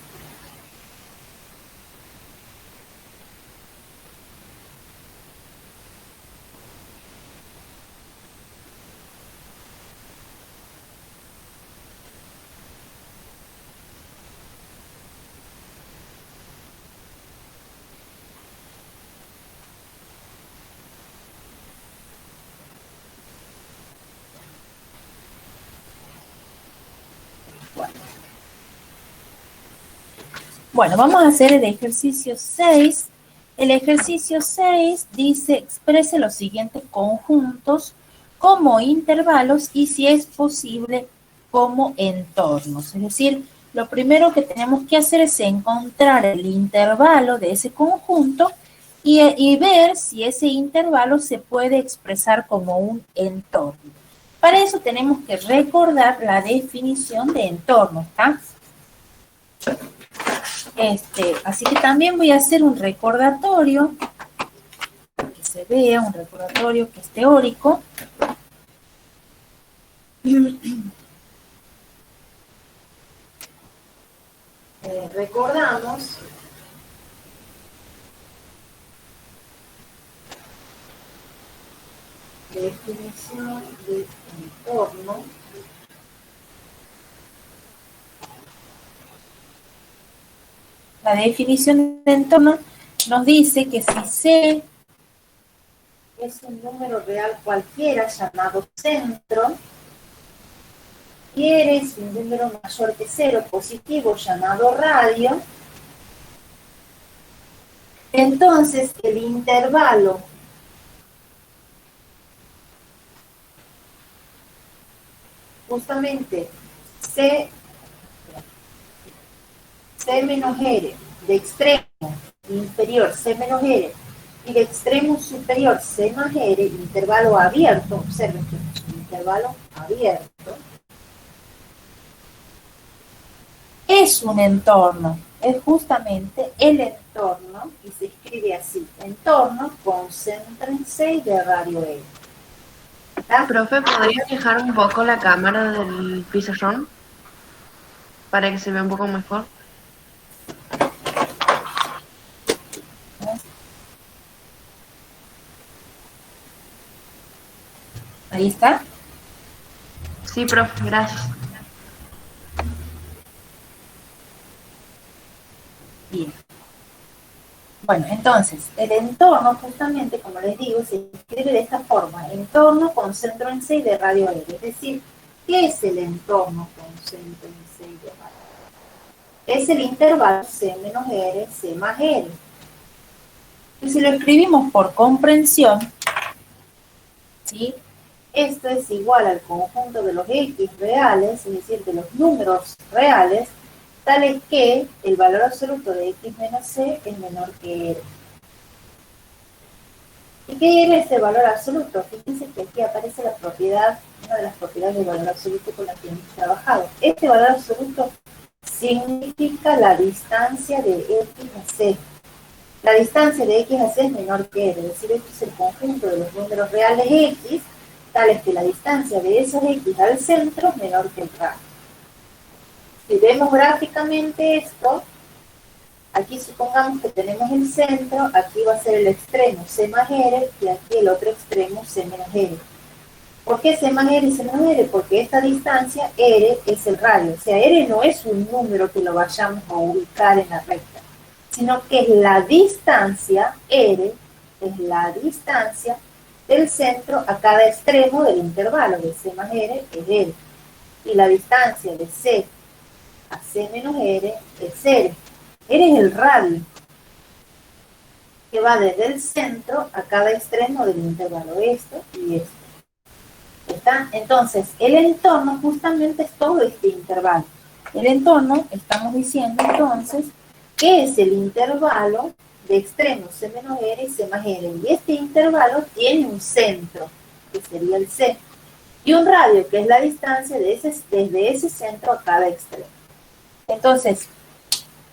Bueno, vamos a hacer el ejercicio 6. El ejercicio 6 dice, exprese los siguientes conjuntos como intervalos y si es posible como entornos. Es decir, lo primero que tenemos que hacer es encontrar el intervalo de ese conjunto y ver si ese intervalo se puede expresar como un entorno. Para eso tenemos que recordar la definición de entorno, ¿está? Así que también voy a hacer un recordatorio, que se vea, un recordatorio que es teórico. Recordamos definición de entorno. La definición de entorno nos dice que si C es un número real cualquiera llamado centro, y R es un número mayor que 0 positivo llamado radio, entonces el intervalo justamente C menos R de extremo inferior C menos R y de extremo superior C más R, intervalo abierto, observen que es un intervalo abierto, es un entorno, es justamente el entorno, y se escribe así, entorno, concéntrense y de radio E. ¿Está? Profe, ¿podría fijar un poco la cámara del pizarrón? Para que se vea un poco mejor. Ahí está. Sí, profe, gracias. Bien. Bueno, entonces, el entorno, justamente, como les digo, se escribe de esta forma. Entorno, concéntrense y de radio E. Es decir, ¿qué es el entorno, concéntrense y de radio E? Es el intervalo C menos R, C más R. Y si lo escribimos por comprensión, ¿sí? Esto es igual al conjunto de los X reales, es decir, de los números reales, tales que el valor absoluto de X menos C es menor que R. ¿Y qué es el valor absoluto? Fíjense que aquí aparece la propiedad, una de las propiedades del valor absoluto con la que hemos trabajado. Este valor absoluto significa la distancia de X a C. La distancia de X a C es menor que R, es decir, esto es el conjunto de los números reales X, tales que la distancia de esos X al centro es menor que el radio. Si vemos gráficamente esto, aquí supongamos que tenemos el centro, aquí va a ser el extremo C más R, y aquí el otro extremo C menos R. ¿Por qué C más R y C menos R? Porque esta distancia R es el radio, o sea, R no es un número que lo vayamos a ubicar en la recta, sino que es la distancia, R es la distancia del centro a cada extremo del intervalo de C más R es R. Y la distancia de C a C menos R es R. R es el radio que va desde el centro a cada extremo del intervalo, esto y esto. ¿Está? Entonces, el entorno justamente es todo este intervalo. El entorno, estamos diciendo entonces, que es el intervalo de extremos C menos R y C más R. Y este intervalo tiene un centro, que sería el C, y un radio, que es la distancia desde ese centro a cada extremo. Entonces,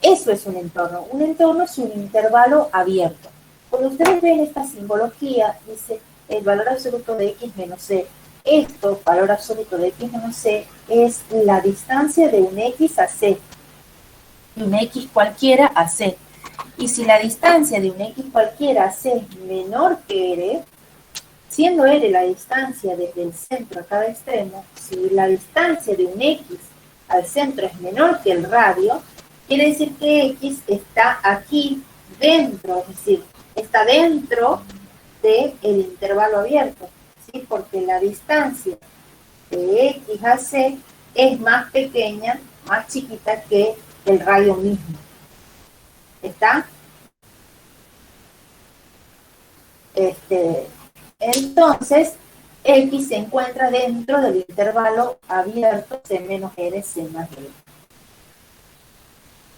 eso es un entorno. Un entorno es un intervalo abierto. Cuando ustedes ven esta simbología, dice el valor absoluto de X menos C. Esto, valor absoluto de X menos C, es la distancia de un X a C, de un X cualquiera a C. Y si la distancia de un X cualquiera a C es menor que R, siendo R la distancia desde el centro a cada extremo, si la distancia de un X al centro es menor que el radio, quiere decir que X está aquí dentro, es decir, está dentro del intervalo abierto, ¿sí? Porque la distancia de X a C es más pequeña, más chiquita que el radio mismo. ¿Está? Entonces, X se encuentra dentro del intervalo abierto C menos R, C más R.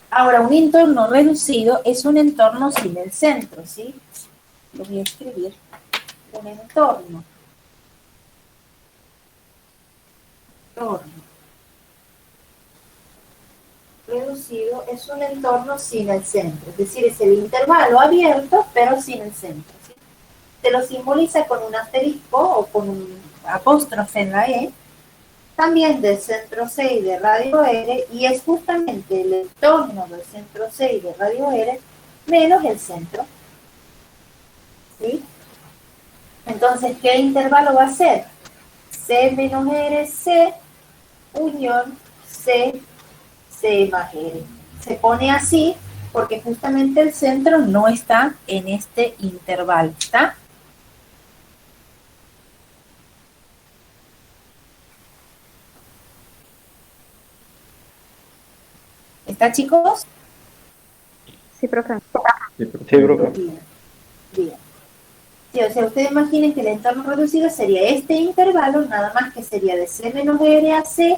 Ahora, un entorno reducido es un entorno sin el centro, ¿sí? Lo voy a escribir. Un entorno. Reducido es un entorno sin el centro, es decir, es el intervalo abierto, pero sin el centro, ¿sí? Se lo simboliza con un asterisco o con un apóstrofe en la E, también del centro C y de radio R, y es justamente el entorno del centro C y de radio R menos el centro, ¿sí? Entonces, ¿qué intervalo va a ser? C menos R, C, unión C, C más R. Se pone así porque justamente el centro no está en este intervalo, ¿está? ¿Está, chicos? Sí, profe. Sí, profe. Bien, bien. Sí, o sea, ustedes imaginen que el entorno reducido sería este intervalo, nada más que sería de C menos R a C,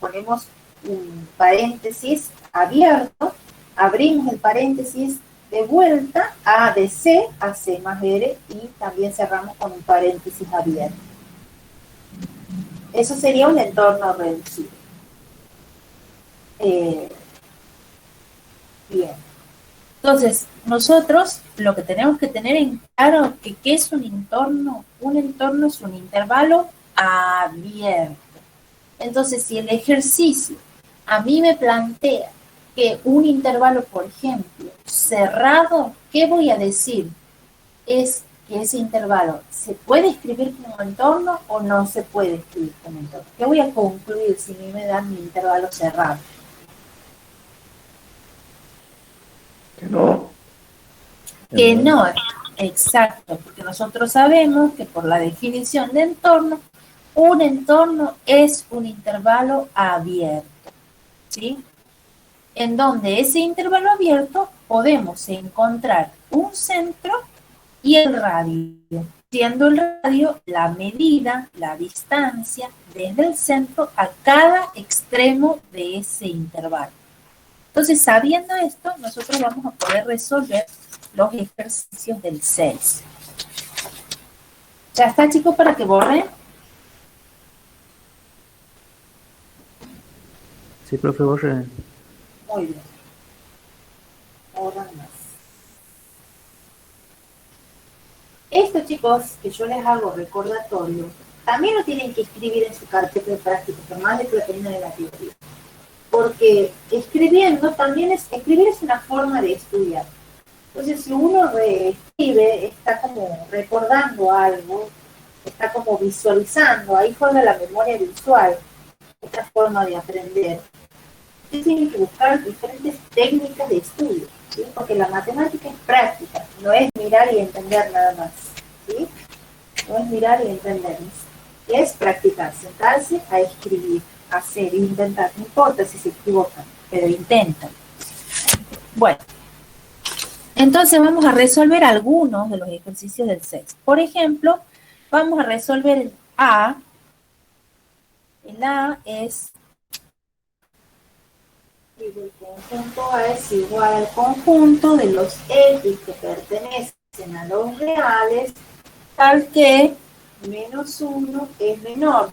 ponemos un paréntesis abierto, abrimos el paréntesis de vuelta a de C a C más R y también cerramos con un paréntesis abierto. Eso sería un entorno reducido. Bien. Entonces, nosotros lo que tenemos que tener en claro que ¿qué es un entorno? Un entorno es un intervalo abierto. Entonces, si el ejercicio a mí me plantea que un intervalo, por ejemplo, cerrado, ¿qué voy a decir? Es que ese intervalo se puede escribir como entorno o no se puede escribir como entorno. ¿Qué voy a concluir si a mí me dan mi intervalo cerrado? Que no. Que no, exacto, porque nosotros sabemos que por la definición de entorno, un entorno es un intervalo abierto, ¿sí? En donde ese intervalo abierto podemos encontrar un centro y el radio, siendo el radio la medida, la distancia desde el centro a cada extremo de ese intervalo. Entonces, sabiendo esto, nosotros vamos a poder resolver los ejercicios del 6. ¿Ya está, chicos, para que borren? Sí, profe, borre. Muy bien. Borran más. Esto, chicos, que yo les hago recordatorio, también lo tienen que escribir en su carpeta de práctica, por más de que lo tengan en la teoría. Porque escribiendo también escribir es una forma de estudiar. Entonces, si uno reescribe, está como recordando algo, está como visualizando, ahí juega la memoria visual, esta forma de aprender. Ustedes tienen que buscar diferentes técnicas de estudio, ¿sí? Porque la matemática es práctica, no es mirar y entender nada más, ¿sí? No es mirar y entender, es practicar, sentarse a escribir, hacer, intentar, no importa si se equivocan, pero intentan. Bueno, entonces vamos a resolver algunos de los ejercicios del 6. Por ejemplo, vamos a resolver el A. El A es, el conjunto A es igual al conjunto de los X que pertenecen a los reales, tal que menos 1 es menor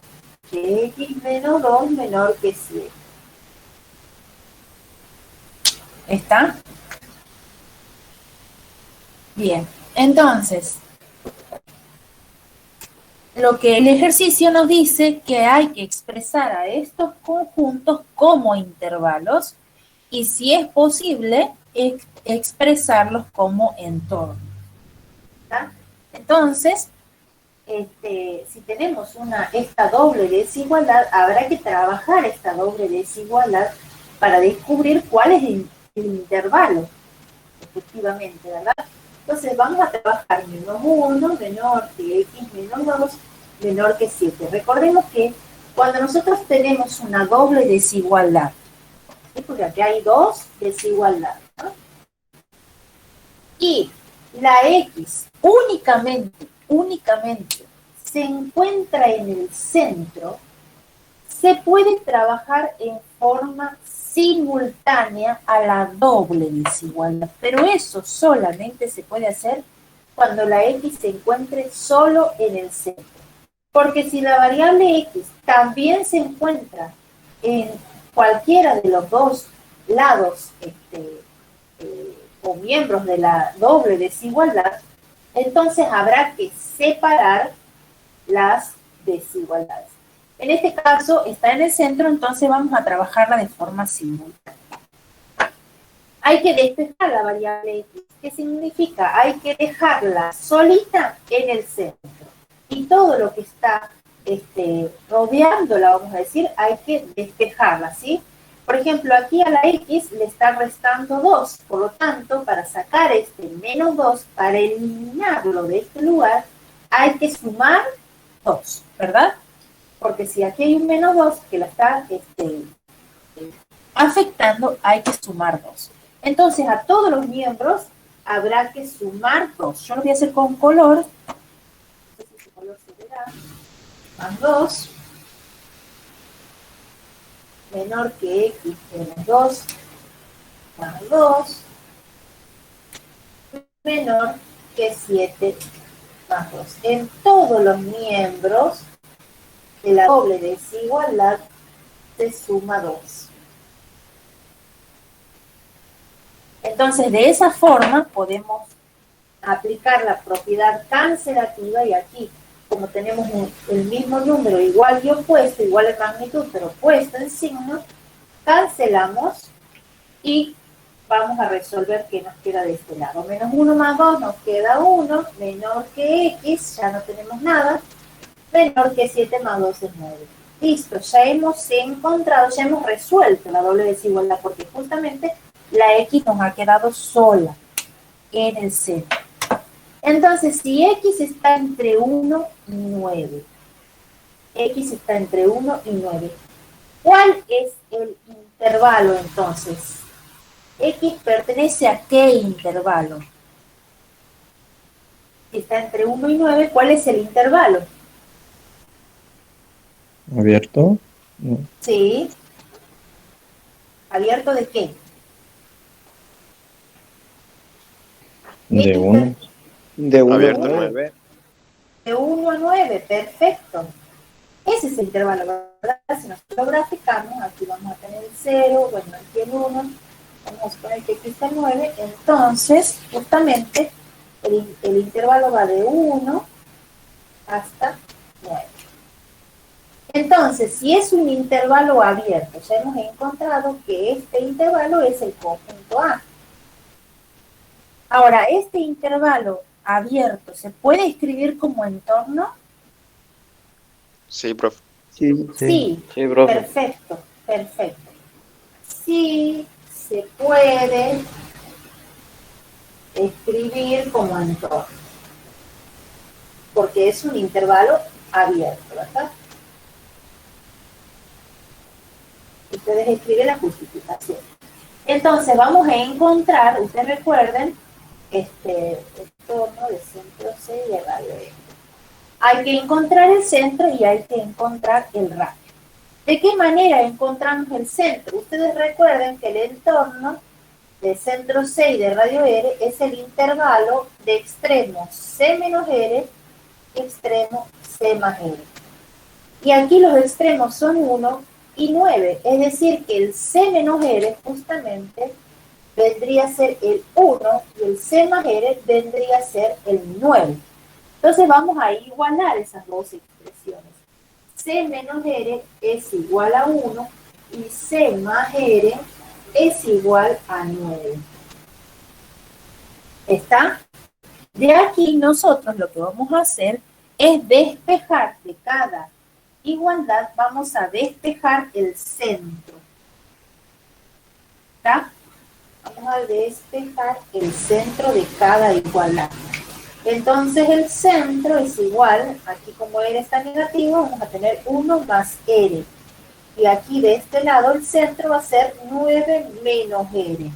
que X menos 2 menor que 7. ¿Está? Bien, entonces, lo que el ejercicio nos dice que hay que expresar a estos conjuntos como intervalos y si es posible, expresarlos como entornos. ¿Está? Entonces, si tenemos esta doble desigualdad, habrá que trabajar esta doble desigualdad para descubrir cuál es el intervalo, efectivamente, ¿verdad? Entonces vamos a trabajar menos 1, menor que X menos 2, menor que 7. Recordemos que cuando nosotros tenemos una doble desigualdad, ¿sí? Porque aquí hay dos desigualdades, ¿no? Y la X únicamente se encuentra en el centro, se puede trabajar en forma simultánea a la doble desigualdad, pero eso solamente se puede hacer cuando la X se encuentre solo en el centro. Porque si la variable X también se encuentra en cualquiera de los dos lados o miembros de la doble desigualdad, entonces habrá que separar las desigualdades. En este caso está en el centro, entonces vamos a trabajarla de forma simultánea. Hay que despejar la variable X. ¿Qué significa? Hay que dejarla solita en el centro. Y todo lo que está rodeándola, vamos a decir, hay que despejarla, ¿sí? Por ejemplo, aquí a la X le está restando 2, por lo tanto, para sacar este menos 2, para eliminarlo de este lugar, hay que sumar 2, ¿verdad? Porque si aquí hay un menos 2 que la está afectando, hay que sumar 2. Entonces, a todos los miembros habrá que sumar 2. Yo lo voy a hacer con color. No sé si ese color se verá. Más 2. Menor que X menos 2. Más 2. Menor que 7 más 2. En todos los miembros de la doble desigualdad se suma 2. Entonces, de esa forma podemos aplicar la propiedad cancelativa y aquí, como tenemos el mismo número igual y opuesto, igual en magnitud, pero opuesto en signo, cancelamos y vamos a resolver qué nos queda de este lado. Menos 1 más 2 nos queda 1, menor que x, ya no tenemos nada, menor que 7 más 2 es 9. Listo, ya hemos encontrado, ya hemos resuelto la doble desigualdad, porque justamente la x nos ha quedado sola en el centro. Entonces, si x está entre 1 y 9, x está entre 1 y 9, ¿cuál es el intervalo entonces? X pertenece a qué intervalo? Si está entre 1 y 9, ¿cuál es el intervalo? ¿Abierto? No. Sí. ¿Abierto de qué? De 1. De 1 a Abierto 9. 9. De 1 a 9, perfecto. Ese es el intervalo, ¿verdad? Si nosotros lo graficamos, aquí vamos a tener el 0, bueno, aquí el 1, vamos a suponer que aquí está el 9, entonces, justamente, el intervalo va de 1 hasta 9. Entonces, si es un intervalo abierto, ya hemos encontrado que este intervalo es el conjunto A. Ahora, este intervalo abierto, ¿se puede escribir como entorno? Sí, profe. Sí, Sí, Sí, profe. perfecto, perfecto. Sí, se puede escribir como entorno, porque es un intervalo abierto, ¿verdad? Ustedes escriben la justificación. Entonces vamos a encontrar, ustedes recuerden, entorno de centro C y de radio E. Hay que encontrar el centro y hay que encontrar el radio. ¿De qué manera encontramos el centro? Ustedes recuerden que el entorno de centro C y de radio R es el intervalo de extremo C menos R y extremo C más R. Y aquí los extremos son 1 y 9, es decir que el C menos R justamente vendría a ser el 1 y el C más R vendría a ser el 9. Entonces vamos a igualar esas dos expresiones. C menos R es igual a 1 y C más R es igual a 9. ¿Está? De aquí nosotros lo que vamos a hacer es despejar de cada igualdad, vamos a despejar el centro. ¿Está? Vamos a despejar el centro de cada igualdad. Entonces el centro es igual, aquí como R está negativo, vamos a tener 1 más R. Y aquí de este lado el centro va a ser 9 menos R.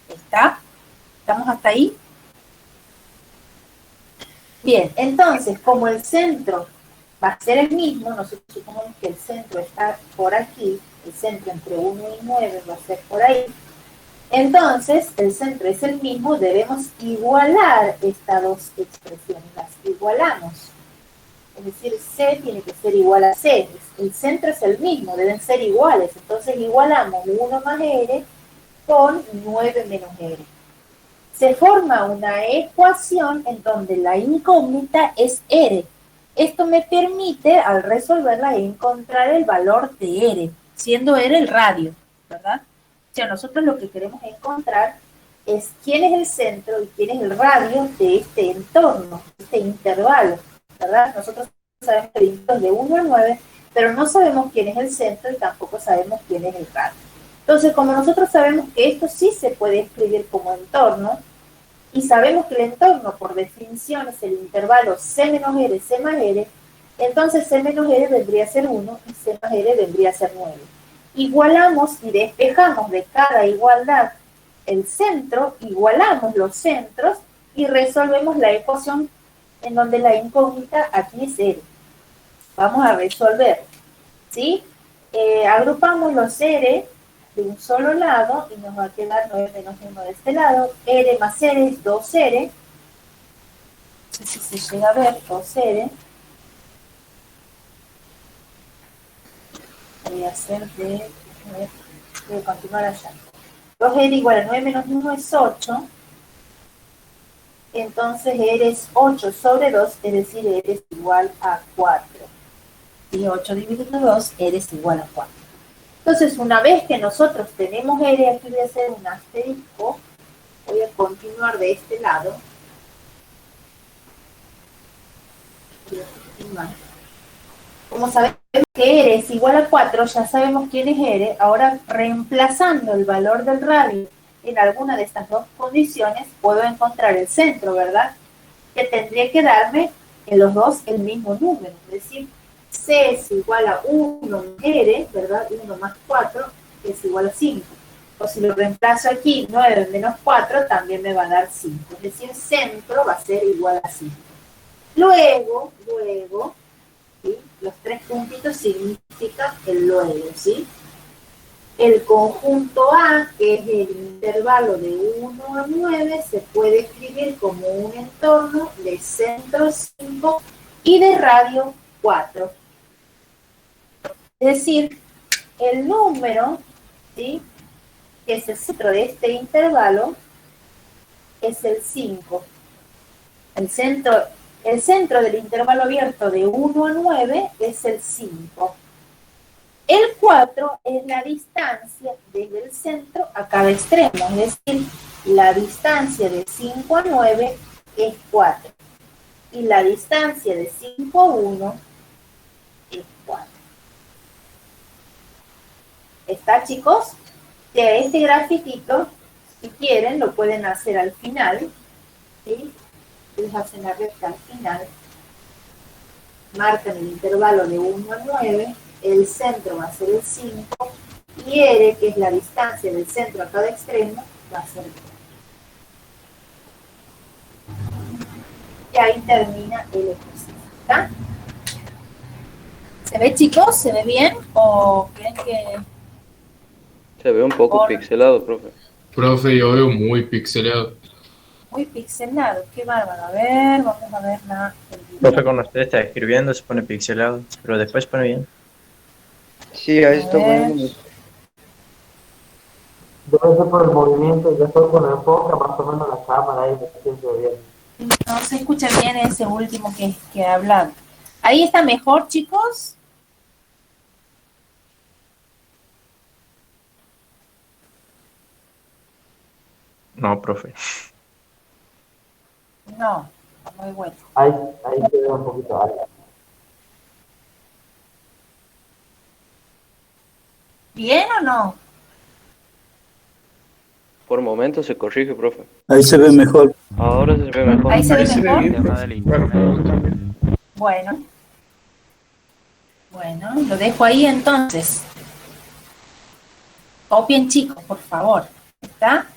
¿Está? ¿Estamos hasta ahí? Bien, entonces como el centro va a ser el mismo, nosotros suponemos que el centro está por aquí, el centro entre 1 y 9 va a ser por ahí. Entonces, el centro es el mismo, debemos igualar estas dos expresiones, las igualamos. Es decir, C tiene que ser igual a C, el centro es el mismo, deben ser iguales, entonces igualamos 1 más R con 9 menos R. Se forma una ecuación en donde la incógnita es R. Esto me permite, al resolverla, encontrar el valor de R, siendo R el radio, ¿verdad? O sea, nosotros lo que queremos encontrar es quién es el centro y quién es el radio de este entorno, este intervalo, ¿verdad? Nosotros sabemos que el intervalo es de 1 a 9, pero no sabemos quién es el centro y tampoco sabemos quién es el radio. Entonces, como nosotros sabemos que esto sí se puede escribir como entorno, y sabemos que el entorno, por definición, es el intervalo C menos R, C más R, entonces C menos R vendría a ser 1 y C más R vendría a ser 9. Igualamos y despejamos de cada igualdad el centro, igualamos los centros y resolvemos la ecuación en donde la incógnita aquí es R. Vamos a resolver, ¿sí? Agrupamos los R de un solo lado y nos va a quedar 9 menos 1 de este lado. R más R es 2R. No sé si se llega a ver, 2R. Voy a hacer voy a continuar allá. 2R igual a 9 menos 1 es 8. Entonces eres 8 sobre 2, es decir, eres igual a 4. Y 8 dividido 2, eres igual a 4. Entonces, una vez que nosotros tenemos R, aquí voy a hacer un asterisco, voy a continuar de este lado. Como sabemos que R es igual a 4, ya sabemos quién es R. Ahora, reemplazando el valor del radio en alguna de estas dos condiciones, puedo encontrar el centro, ¿verdad? Que tendría que darme en los dos el mismo número. Es decir, C es igual a 1 R, ¿verdad? 1 más 4 es igual a 5. O si lo reemplazo aquí, 9 menos 4 también me va a dar 5. Es decir, centro va a ser igual a 5. Luego, ¿sí? Los tres puntitos significan el luego, ¿sí? El conjunto A, que es el intervalo de 1 a 9, se puede escribir como un entorno de centro 5 y de radio 4. Es decir, el número, ¿sí?, que es el centro de este intervalo, es el 5. El centro del intervalo abierto de 1 a 9 es el 5. El 4 es la distancia desde el centro a cada extremo, es decir, la distancia de 5 a 9 es 4. Y la distancia de 5 a 1 es 4. ¿Está, chicos? Que este grafiquito, si quieren, lo pueden hacer al final, ¿sí? Les hacen la recta al final, marcan el intervalo de 1 a 9, el centro va a ser el 5, y R, que es la distancia del centro a cada extremo, va a ser 4. Y ahí termina el ejercicio, ¿está? ¿Se ve, chicos? ¿Se ve bien? ¿O creen que...? Se ve un poco pixelado, profe. Profe, yo veo muy pixelado. Muy pixelado, qué bárbaro. A ver, vamos a ver la... Profe, cuando usted está escribiendo se pone pixelado, pero después pone bien. Sí, ahí está bueno. Debe ser por el movimiento, ya estoy con el enfoque más o menos la cámara ahí, me siento bien. No se escucha bien ese último que ha hablado. ¿Ahí está mejor, chicos? No, profe. No, muy bueno. Ahí se ve un poquito alto. ¿Bien o no? Por momentos se corrige, profe. Ahí se ve mejor. Ahora se ve mejor. Ahí se ve mejor. Bien. Bueno, lo dejo ahí entonces. Copien, chicos, por favor. ¿Está?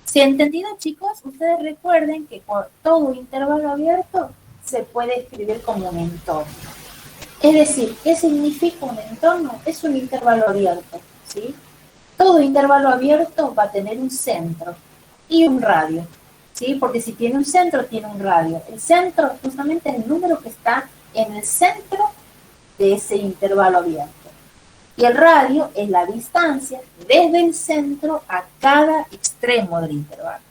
¿Se ha entendido, chicos? Ustedes recuerden que por todo intervalo abierto se puede escribir como un entorno. Es decir, ¿qué significa un entorno? Es un intervalo abierto, ¿sí? Todo intervalo abierto va a tener un centro y un radio, ¿sí? Porque si tiene un centro, tiene un radio. El centro justamente es el número que está en el centro de ese intervalo abierto. Y el radio es la distancia desde el centro a cada extremo del intervalo.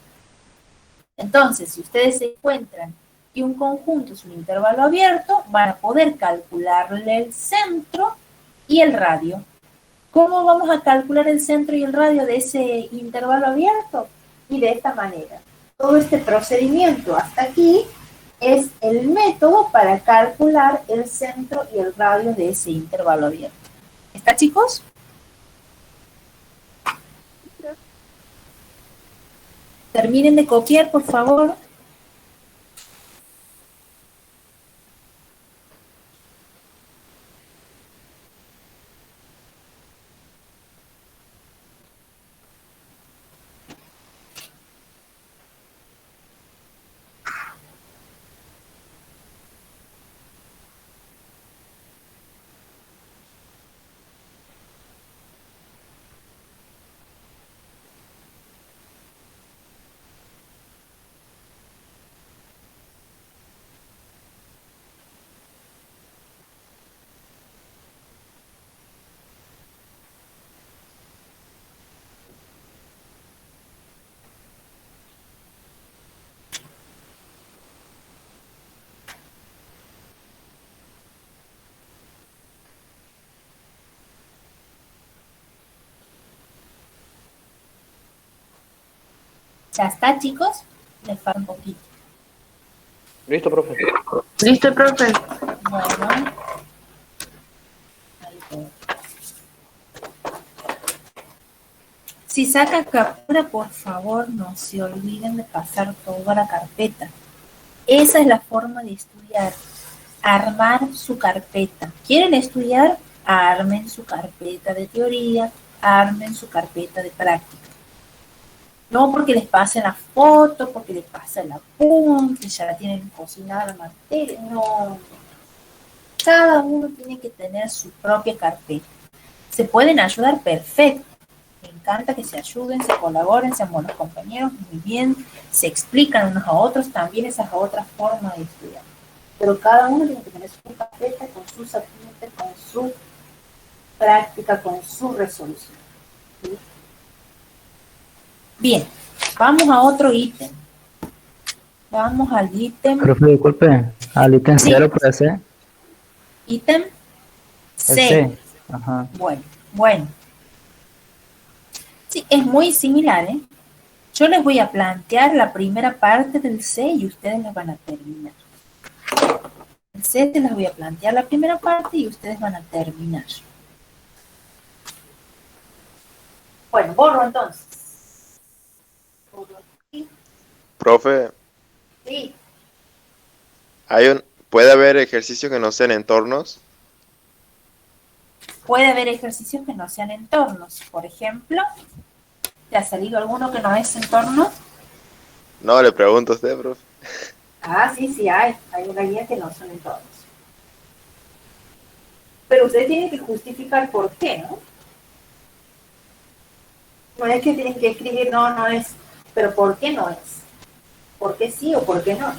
Entonces, si ustedes se encuentran que un conjunto es un intervalo abierto, van a poder calcularle el centro y el radio. ¿Cómo vamos a calcular el centro y el radio de ese intervalo abierto? Y de esta manera. Todo este procedimiento hasta aquí es el método para calcular el centro y el radio de ese intervalo abierto. ¿Está, chicos? Terminen de copiar, por favor. ¿Ya está, chicos? Les falta un poquito. Listo, profe. Listo, profe. Bueno. Ahí todo. Si sacan captura, por favor, no se olviden de pasar toda la carpeta. Esa es la forma de estudiar. Armar su carpeta. ¿Quieren estudiar? Armen su carpeta de teoría, armen su carpeta de práctica. No porque les pasen la foto, porque les pasen el apunte, ya la tienen cocinada la materia. No. Cada uno tiene que tener su propia carpeta. Se pueden ayudar, perfecto. Me encanta que se ayuden, se colaboren, sean buenos compañeros, muy bien. Se explican unos a otros, también esa es otra forma de estudiar. Pero cada uno tiene que tener su carpeta con sus apuntes, con su práctica, con su resolución. ¿Sí? Bien, vamos a otro ítem. Vamos al ítem. Profe, disculpe, al ítem Sí. 0 puede ser. Ítem El C. C. Ajá. Bueno. Sí, es muy similar, ¿eh? Yo les voy a plantear la primera parte del C y ustedes la van a terminar. El C te les voy a plantear la primera parte y ustedes van a terminar. Bueno, borro entonces. Borro aquí. Profe, Sí, ¿puede haber ejercicios que no sean entornos? puede haber ejercicios que no sean entornos. Por ejemplo, ¿te ha salido alguno que no es entorno? No, le pregunto a usted, profe. Ah, sí, hay. Hay una guía que no son entornos. Pero usted tiene que justificar por qué, ¿no? No es que tienen que escribir, no es, pero ¿por qué no es? ¿Por qué sí o por qué no?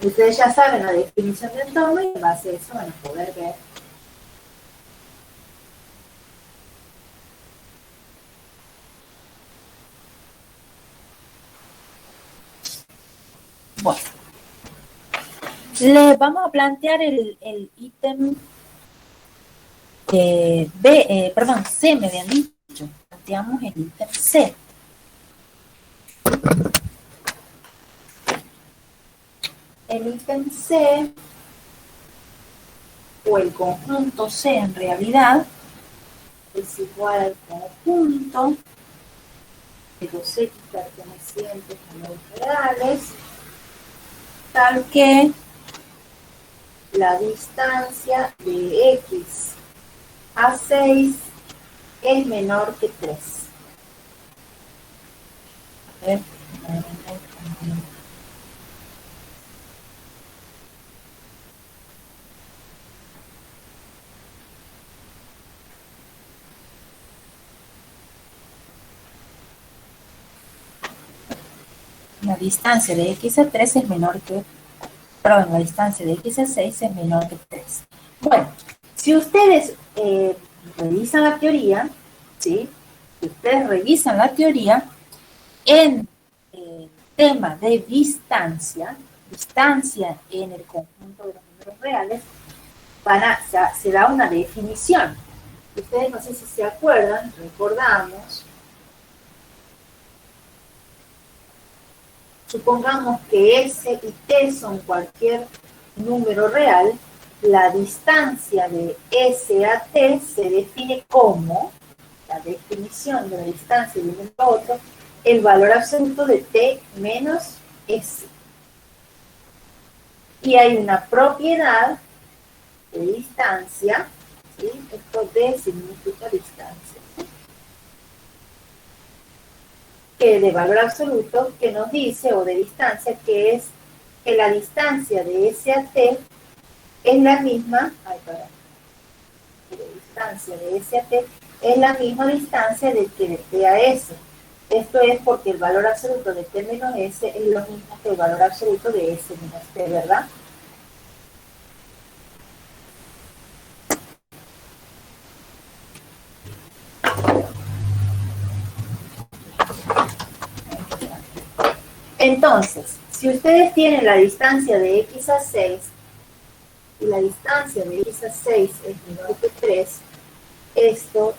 Ustedes ya saben la definición de entorno y en base a eso van a poder ver. Bueno, le vamos a plantear el ítem C, me habían dicho. Planteamos el ítem C. El ítem C, o el conjunto C en realidad, es igual al conjunto de los X pertenecientes a los reales, tal que la distancia de X a 6 es menor que 3. A ver, la distancia de X a 3 es menor que, perdón, la distancia de X a 6 es menor que 3. Bueno, si ustedes revisan la teoría, ¿sí? Si ustedes revisan la teoría, en el tema de distancia en el conjunto de los números reales, se da una definición. Ustedes no sé si se acuerdan, recordamos. Supongamos que S y T son cualquier número real, la distancia de S a T se define como, la definición de la distancia de uno a otro, el valor absoluto de T menos S. Y hay una propiedad de distancia, ¿sí? Esto D significa distancia, que de valor absoluto, que nos dice, o de distancia, que es que la distancia de S a T es la misma, que la distancia de S a T es la misma distancia de que de T a S. Esto es porque el valor absoluto de T menos S es lo mismo que el valor absoluto de S menos T, ¿verdad? Entonces, si ustedes tienen la distancia de X a 6 y la distancia de X a 6 es menor que 3, esto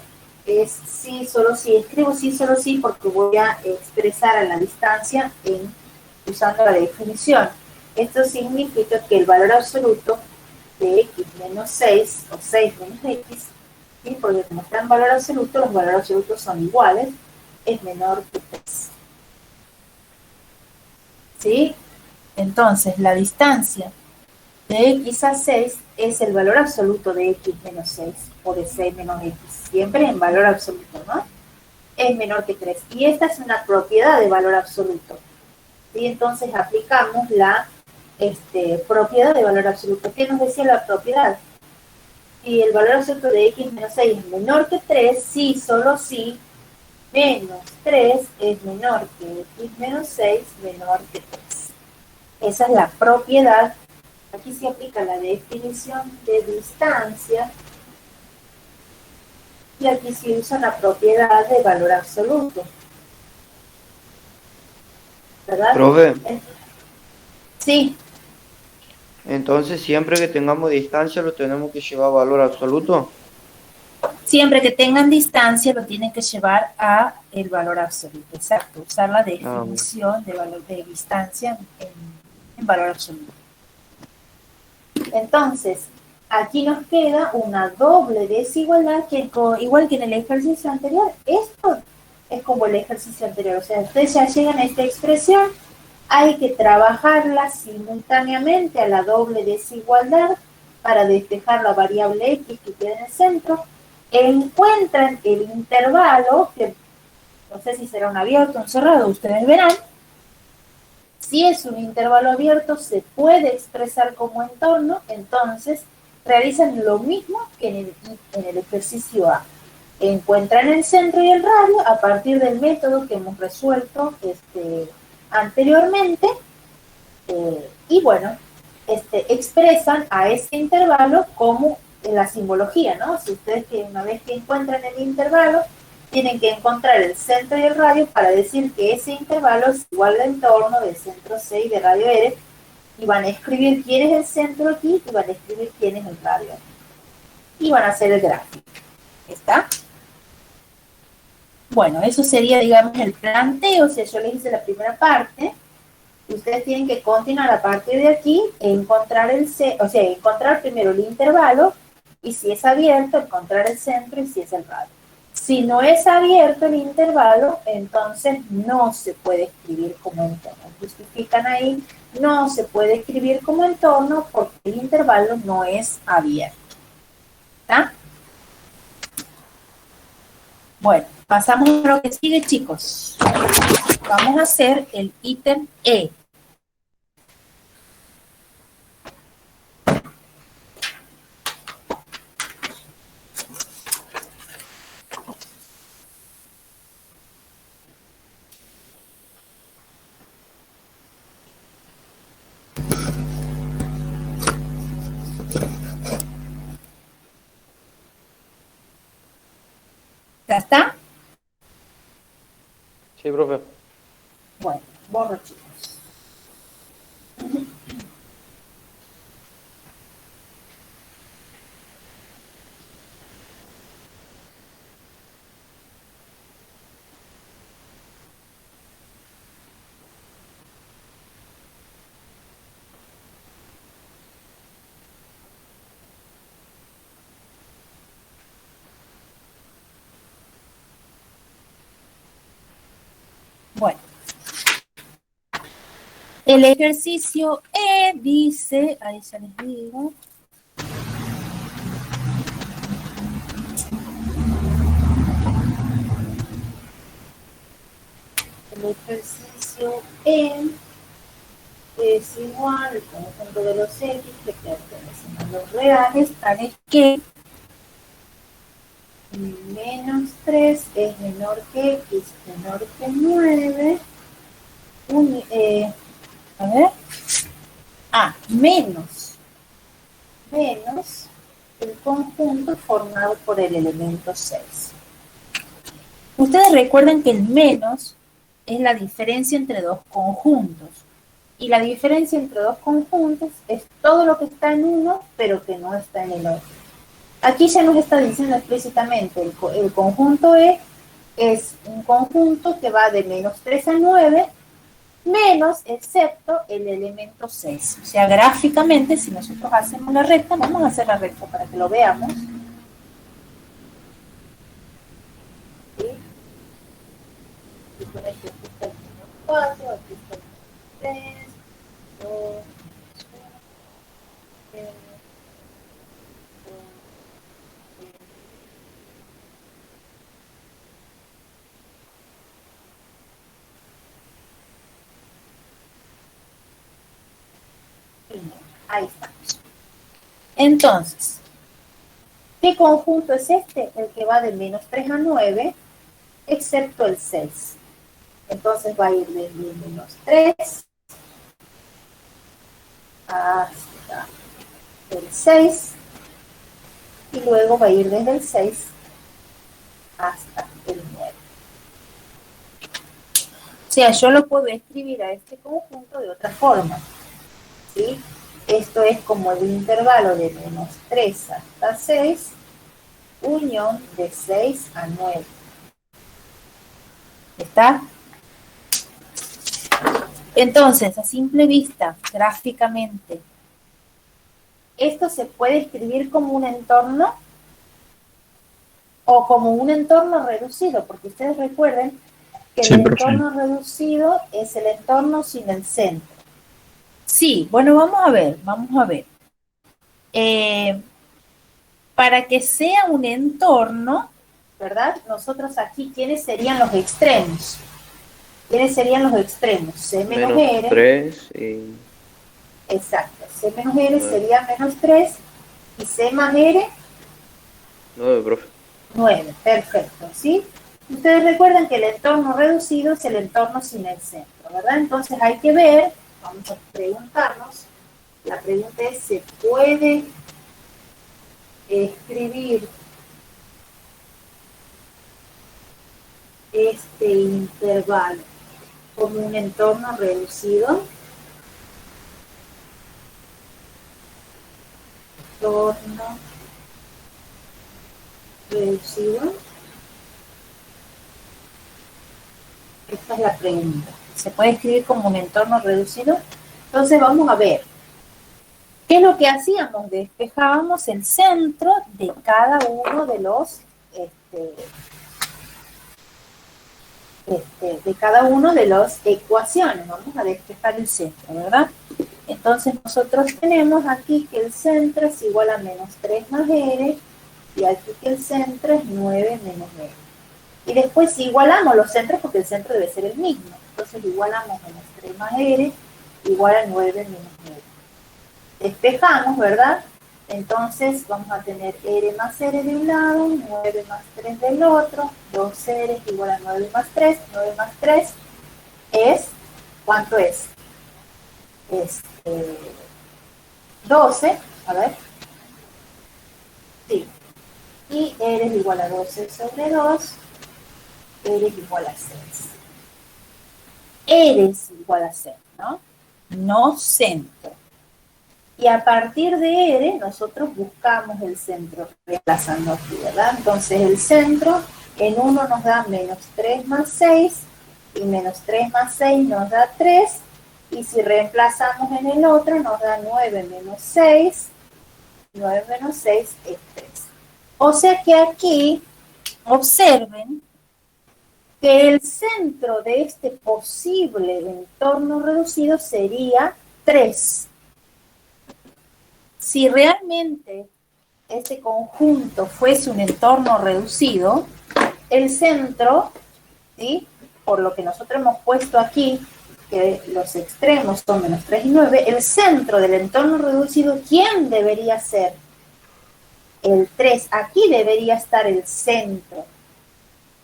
es sí, solo sí. Escribo sí, solo sí porque voy a expresar a la distancia usando la definición. Esto significa que el valor absoluto de x menos 6 o 6 menos x, ¿sí? Porque como está en valor absoluto, los valores absolutos son iguales, es menor que 3. ¿Sí? Entonces, la distancia de x a 6 es el valor absoluto de x menos 6 o de 6 menos x, siempre en valor absoluto, ¿no? Es menor que 3. Y esta es una propiedad de valor absoluto. ¿Sí? Entonces aplicamos la propiedad de valor absoluto. ¿Qué nos decía la propiedad? Si el valor absoluto de x menos 6 es menor que 3, sí, solo sí, menos 3 es menor que x menos 6 menor que 3. Esa es la propiedad. Aquí se aplica la definición de distancia y aquí se usa la propiedad de valor absoluto. ¿Verdad? Profe, Sí, entonces siempre que tengamos distancia lo tenemos que llevar a valor absoluto. siempre que tengan distancia lo tienen que llevar a el valor absoluto. Exacto, usar la definición de valor de distancia en valor absoluto. Entonces, aquí nos queda una doble desigualdad que igual que en el ejercicio anterior. Esto es como el ejercicio anterior. O sea, ustedes ya llegan a esta expresión, hay que trabajarla simultáneamente a la doble desigualdad para despejar la variable x que queda en el centro. Encuentran el intervalo, que no sé si será un abierto o un cerrado, ustedes verán. Si es un intervalo abierto, se puede expresar como entorno, entonces realizan lo mismo que en el ejercicio A. Encuentran el centro y el radio a partir del método que hemos resuelto anteriormente, y bueno, expresan a ese intervalo como en la simbología, ¿no? Si ustedes una vez que encuentran el intervalo, tienen que encontrar el centro y el radio para decir que ese intervalo es igual al entorno del centro C y de radio R, y van a escribir quién es el centro aquí y van a escribir quién es el radio aquí. Y van a hacer el gráfico. ¿Está? Bueno, eso sería, digamos, el planteo. O sea, yo les hice la primera parte. Y ustedes tienen que continuar a partir de aquí e encontrar encontrar primero el intervalo, y si es abierto, encontrar el centro y si es el radio. Si no es abierto el intervalo, entonces no se puede escribir como entorno. Justifican ahí, no se puede escribir como entorno porque el intervalo no es abierto. ¿Está? Bueno, pasamos a lo que sigue, chicos. Vamos a hacer el ítem E. ¿Ya está? Sí, profe. Bueno, borro, chicos. Bueno, el ejercicio E dice, ahí ya les digo, el ejercicio E es igual al conjunto de los X que pertenecen a los reales, tales que menos 3 es menor que X menor que 9, menos el conjunto formado por el elemento 6. Ustedes recuerdan que el menos es la diferencia entre dos conjuntos. Y la diferencia entre dos conjuntos es todo lo que está en uno, pero que no está en el otro. Aquí ya nos está diciendo explícitamente, el conjunto E es un conjunto que va de menos 3 a 9, menos, excepto el elemento 6. O sea, gráficamente, si nosotros hacemos la recta, vamos a hacer la recta para que lo veamos. ¿Sí? Y por aquí está el menos 4, aquí está el menos 3, 2, 3, ahí estamos. Entonces, ¿qué conjunto es este? El que va de menos 3 a 9, excepto el 6. Entonces va a ir desde menos 3 hasta el 6, y luego va a ir desde el 6 hasta el 9. O sea, yo lo puedo escribir a este conjunto de otra forma, ¿sí? Esto es como el intervalo de menos 3 hasta 6, unión de 6 a 9. ¿Está? Entonces, a simple vista, gráficamente, ¿esto se puede escribir como un entorno o como un entorno reducido? Porque ustedes recuerden que el entorno reducido es el entorno sin el centro. Sí, bueno, vamos a ver. Para que sea un entorno, ¿verdad? Nosotros aquí, ¿quiénes serían los extremos? ¿Quiénes serían los extremos? C menos R. 3 y... Exacto. C menos R sería menos 3 y C más R 9, profe. 9. Perfecto, ¿sí? Ustedes recuerdan que el entorno reducido es el entorno sin el centro, ¿verdad? Entonces hay que ver, vamos a preguntarnos, la pregunta es, ¿se puede escribir este intervalo como un entorno reducido? Entorno reducido. Esta es la pregunta. ¿Se puede escribir como un entorno reducido? Entonces vamos a ver. ¿Qué es lo que hacíamos? Despejábamos el centro de cada uno de los de cada uno de las ecuaciones. Vamos a despejar el centro, ¿verdad? Entonces nosotros tenemos aquí que el centro es igual a menos 3 más R, y aquí que el centro es 9 menos R. Y después igualamos los centros porque el centro debe ser el mismo. Entonces igualamos menos 3 más R igual a 9 menos R. Despejamos, ¿verdad? Entonces vamos a tener R más R de un lado, 9 más 3 del otro, 2R es igual a 9 más 3, 9 más 3 es, ¿cuánto es? 12, a ver. Sí. Y R es igual a 12 sobre 2, R es igual a 6. R es igual a 6, ¿no? No centro. Y a partir de R, nosotros buscamos el centro, reemplazando aquí, ¿verdad? Entonces el centro en uno nos da menos 3 más 6, y menos 3 más 6 nos da 3, y si reemplazamos en el otro nos da 9 menos 6, 9 menos 6 es 3. O sea que aquí, observen, que el centro de este posible entorno reducido sería 3. Si realmente este conjunto fuese un entorno reducido, el centro, ¿sí? Por lo que nosotros hemos puesto aquí, que los extremos son menos 3 y 9, el centro del entorno reducido, ¿quién debería ser? El 3. Aquí debería estar el centro.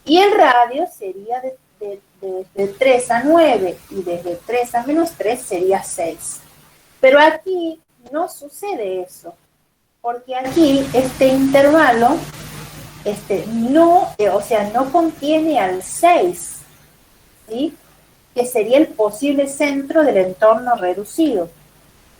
Y el radio sería de 3 a 9, y desde 3 a menos 3 sería 6. Pero aquí no sucede eso, porque aquí este intervalo no contiene al 6, ¿sí? Que sería el posible centro del entorno reducido.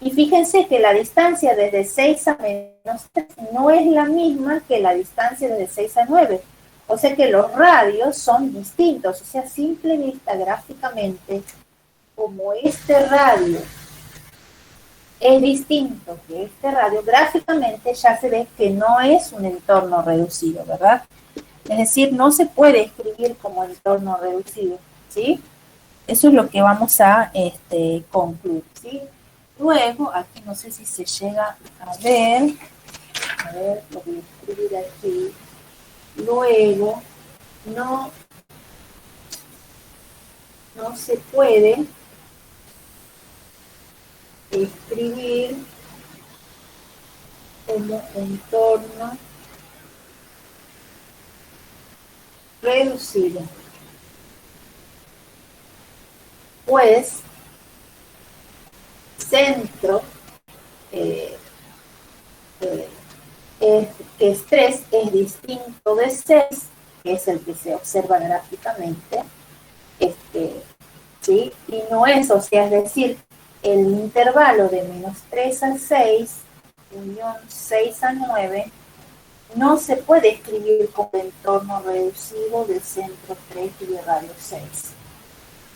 Y fíjense que la distancia desde 6 a menos 3 no es la misma que la distancia desde 6 a 9. O sea que los radios son distintos. O sea, a simple vista, gráficamente, como este radio es distinto que este radio, gráficamente ya se ve que no es un entorno reducido, ¿verdad? Es decir, no se puede escribir como entorno reducido, ¿sí? Eso es lo que vamos a concluir, ¿sí? Luego, aquí no sé si se llega a ver, lo voy a escribir aquí. Luego, no se puede escribir como entorno reducido, pues centro que es 3 es distinto de 6, que es el que se observa gráficamente, ¿sí? Y no es, o sea, es decir, el intervalo de menos 3 a 6, unión 6 a 9, no se puede escribir como entorno reducido de centro 3 y de radio 6.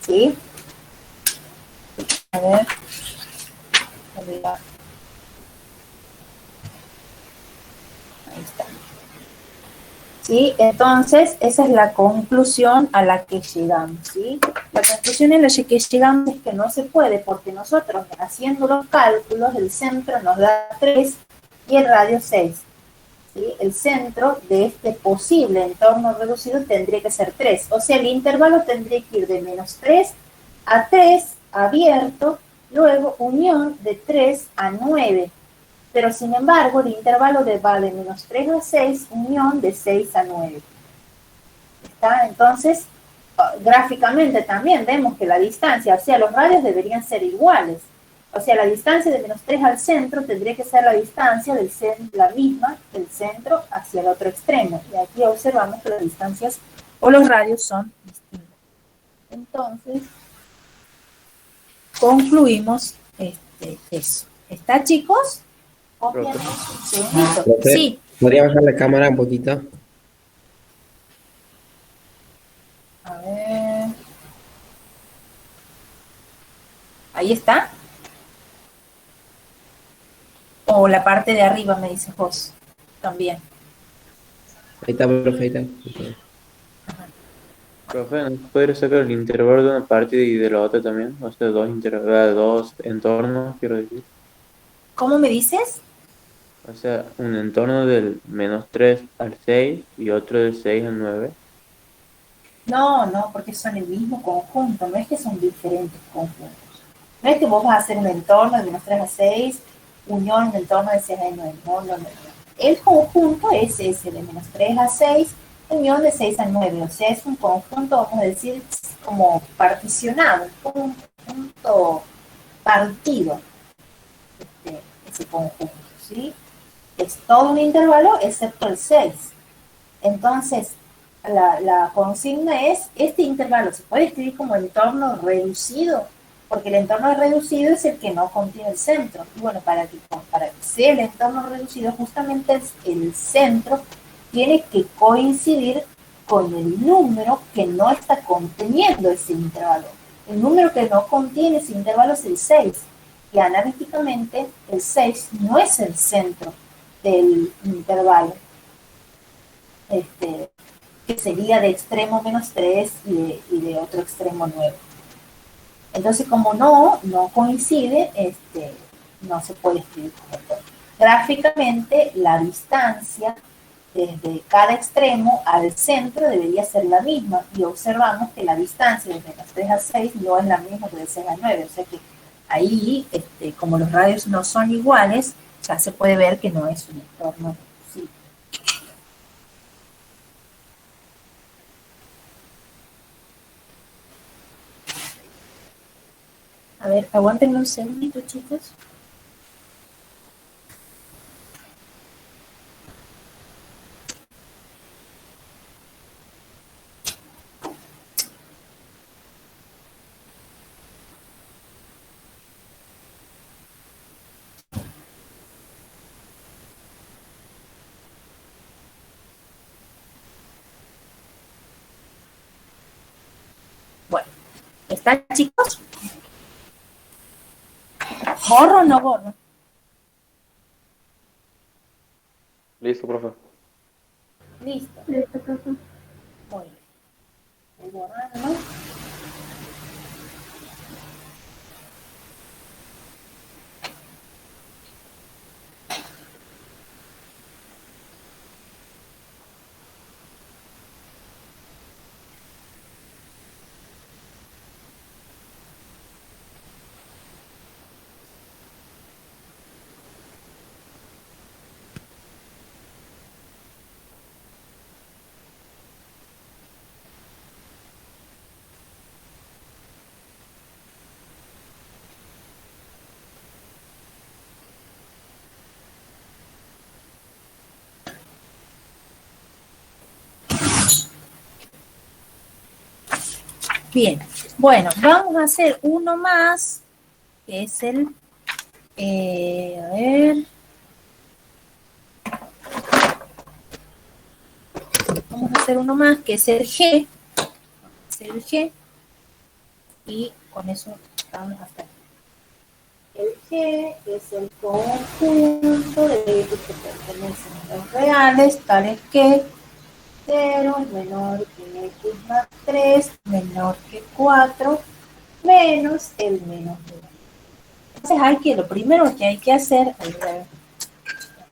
¿Sí? A ver. Ahí está. ¿Sí? Entonces, esa es la conclusión a la que llegamos, ¿sí? La conclusión a la que llegamos es que no se puede, porque nosotros, haciendo los cálculos, el centro nos da 3 y el radio 6. ¿Sí? El centro de este posible entorno reducido tendría que ser 3. O sea, el intervalo tendría que ir de menos 3 a 3 abierto, luego unión de 3 a 9. Pero sin embargo, el intervalo va de menos 3 a 6, unión de 6 a 9. ¿Está? Entonces, gráficamente también vemos que la distancia, o sea, los radios deberían ser iguales. O sea, la distancia de menos 3 al centro tendría que ser la distancia del la misma del centro hacia el otro extremo. Y aquí observamos que las distancias o los radios son distintos. Entonces, concluimos eso. ¿Está, chicos? Copian un segundito. Profe, Sí. ¿podría bajar la cámara un poquito? A ver. Ahí está. O la parte de arriba, me dice Jos. También. Ahí está, profe, ahí está. Profe, ¿no podría sacar el intervalo de una parte y de la otra también? O sea, dos entornos, quiero decir. ¿Cómo me dices? O sea, un entorno del menos 3 al 6 y otro del 6 al 9. No, porque son el mismo conjunto, no es que son diferentes conjuntos. No es que vos vas a hacer un entorno de menos 3 a 6, unión en entorno de 6 a 9, no. El conjunto es ese, de menos 3 a 6, unión de 6 a 9, o sea, es un conjunto, vamos a decir, como particionado, como un conjunto partido, ese conjunto, ¿sí? Es todo un intervalo excepto el 6. Entonces, la consigna es, este intervalo se puede escribir como entorno reducido, porque el entorno reducido es el que no contiene el centro. Y bueno, para que sea el entorno reducido, justamente el centro tiene que coincidir con el número que no está conteniendo ese intervalo. El número que no contiene ese intervalo es el 6. Y analíticamente, el 6 no es el centro del intervalo. Que sería de extremo menos 3 y de otro extremo 9. Entonces, como no coincide, no se puede escribir como entorno. Gráficamente, la distancia desde cada extremo al centro debería ser la misma, y observamos que la distancia de menos 3 a 6 no es la misma que de 6 a 9, o sea que ahí, como los radios no son iguales, ya se puede ver que no es un entorno. A ver, aguántenme un segundito, chicos. Bueno, ¿están, chicos? ¿Borro o no borro? Listo, profe. Listo. Listo, profe. Muy bien. Voy borrando. Bien, bueno, vamos a hacer uno más, que es el, a ver, vamos a hacer uno más, que es el G, y con eso vamos hasta aquí. El G es el conjunto de datos que pertenecen a los reales, tales que 0 menor que x más 3 menor que 4 menos el menos 1. Entonces lo primero que hay que hacer, ahí voy a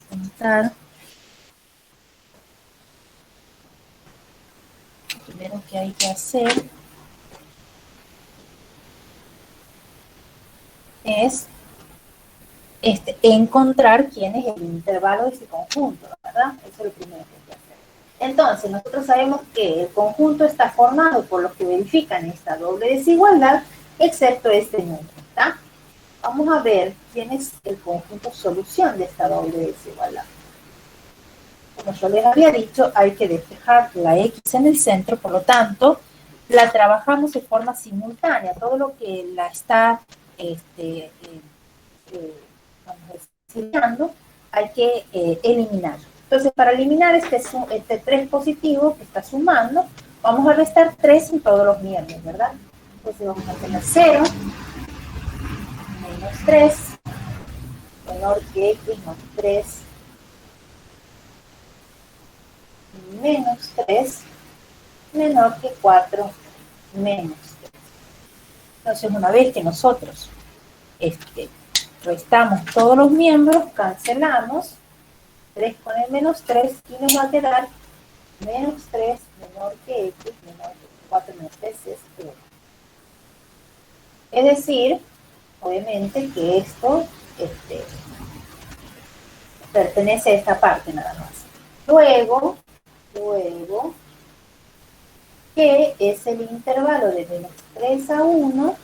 apuntar, lo primero que hay que hacer es encontrar quién es el intervalo de ese conjunto, ¿verdad? Eso es lo primero que hay que hacer. Entonces, nosotros sabemos que el conjunto está formado por los que verifican esta doble desigualdad, excepto este número, ¿está? Vamos a ver quién es el conjunto solución de esta doble desigualdad. Como yo les había dicho, hay que despejar la X en el centro, por lo tanto, la trabajamos de forma simultánea. Todo lo que la está auxiliando, hay que eliminar. Entonces, para eliminar este 3 positivo que está sumando, vamos a restar 3 en todos los miembros, ¿verdad? Entonces vamos a tener 0, menos 3, menor que x más 3, menos 3, menor que 4, menos 3. Entonces, una vez que nosotros restamos todos los miembros, cancelamos 3 con el menos 3 y nos va a quedar menos 3 menor que x menor que 4 menos 3 es 1. Es decir, obviamente que esto pertenece a esta parte nada más. Luego, que es el intervalo de menos 3 a 1,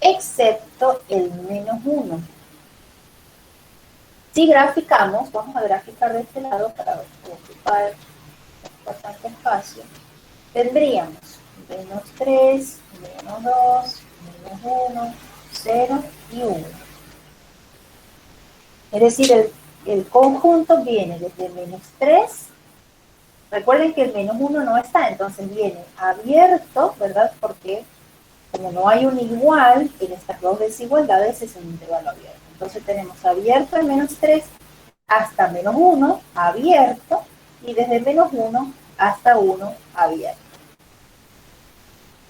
excepto el menos 1. Si graficamos, vamos a graficar de este lado para ocupar bastante espacio, tendríamos menos 3, menos 2, menos 1, 0 y 1. Es decir, el conjunto viene desde menos 3. Recuerden que el menos 1 no está, entonces viene abierto, ¿verdad? Porque como no hay un igual en estas dos desigualdades, es un intervalo abierto. Entonces tenemos abierto el menos 3 hasta menos 1, abierto, y desde menos 1 hasta 1, abierto.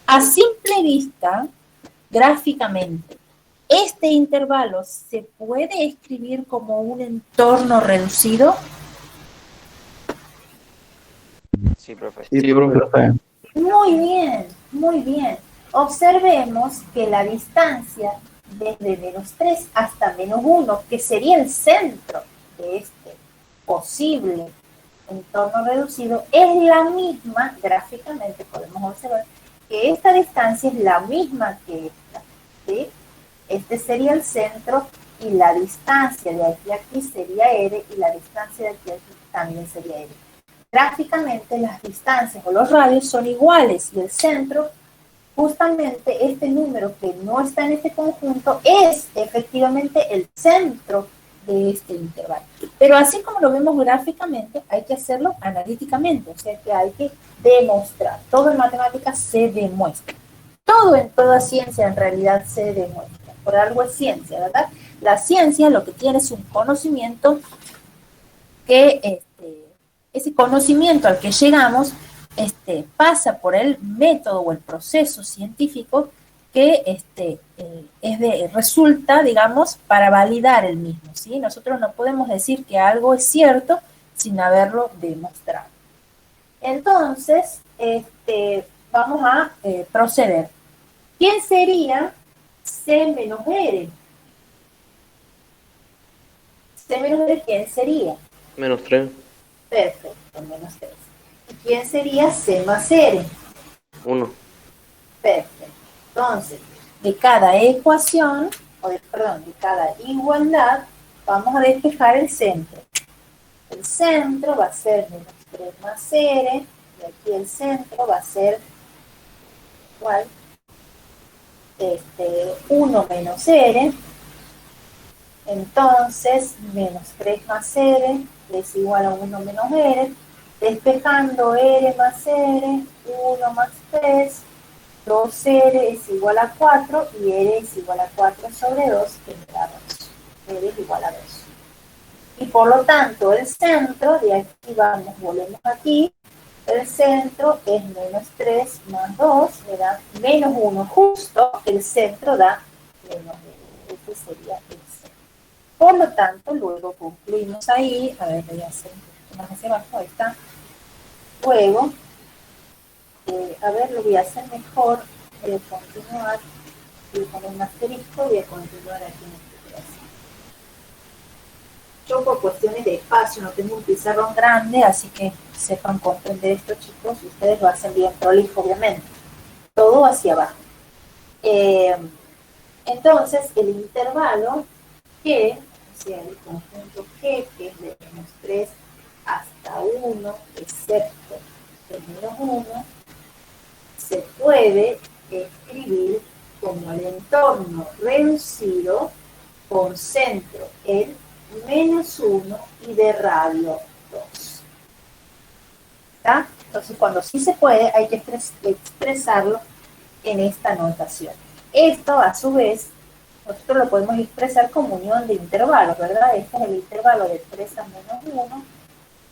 A simple vista, gráficamente, ¿este intervalo se puede escribir como un entorno reducido? Sí, profe. Sí, profe. Muy bien, muy bien. Observemos que la distancia desde menos 3 hasta menos 1, que sería el centro de este posible entorno reducido, es la misma, gráficamente podemos observar, que esta distancia es la misma que esta, ¿sí? Este sería el centro y la distancia de aquí a aquí sería R y la distancia de aquí a aquí también sería R. Gráficamente las distancias o los radios son iguales y el centro, justamente este número que no está en este conjunto, es efectivamente el centro de este intervalo. Pero así como lo vemos gráficamente, hay que hacerlo analíticamente, o sea que hay que demostrar. Todo en matemáticas se demuestra. todo en toda ciencia en realidad se demuestra. Por algo es ciencia, ¿verdad? La ciencia lo que tiene es un conocimiento que ese conocimiento al que llegamos pasa por el método o el proceso científico que resulta, digamos, para validar el mismo, ¿sí? Nosotros no podemos decir que algo es cierto sin haberlo demostrado. Entonces, vamos a proceder. ¿Quién sería C menos R? C menos R, ¿quién sería? -3. Perfecto, menos 3. ¿Y quién sería C más R? 1. Perfecto. Entonces, de cada ecuación, de cada igualdad, vamos a despejar el centro. El centro va a ser menos 3 más R, y aquí el centro va a ser igual 1 menos R. Entonces, menos 3 más R es igual a 1 menos R. Despejando R más R, 1 más 3, 2R es igual a 4 y R es igual a 4 sobre 2, que me da 2. R es igual a 2. Y por lo tanto, el centro, de aquí vamos, volvemos aquí, el centro es menos 3 más 2, me da menos 1 justo, el centro da menos 1. Este sería el centro. Por lo tanto, luego concluimos ahí, a ver, voy a hacer un poquito más hacia abajo, ahí está. Luego, a ver, lo voy a hacer mejor, voy a continuar, voy a poner un asterisco, voy a continuar aquí en este pedacito. Yo por cuestiones de espacio no tengo un pizarrón grande, así que sepan comprender esto, chicos, y ustedes lo hacen bien prolijo, obviamente. Todo hacia abajo. Entonces, el intervalo G, o sea, el conjunto G, que es de menos 3 hasta 1, excepto el menos 1, se puede escribir como el entorno reducido con centro en menos 1 y de radio 2. ¿Está? Entonces, cuando sí se puede, hay que expresarlo en esta notación. Esto, a su vez, nosotros lo podemos expresar como unión de intervalos, ¿verdad? Este es el intervalo de 3 a menos 1,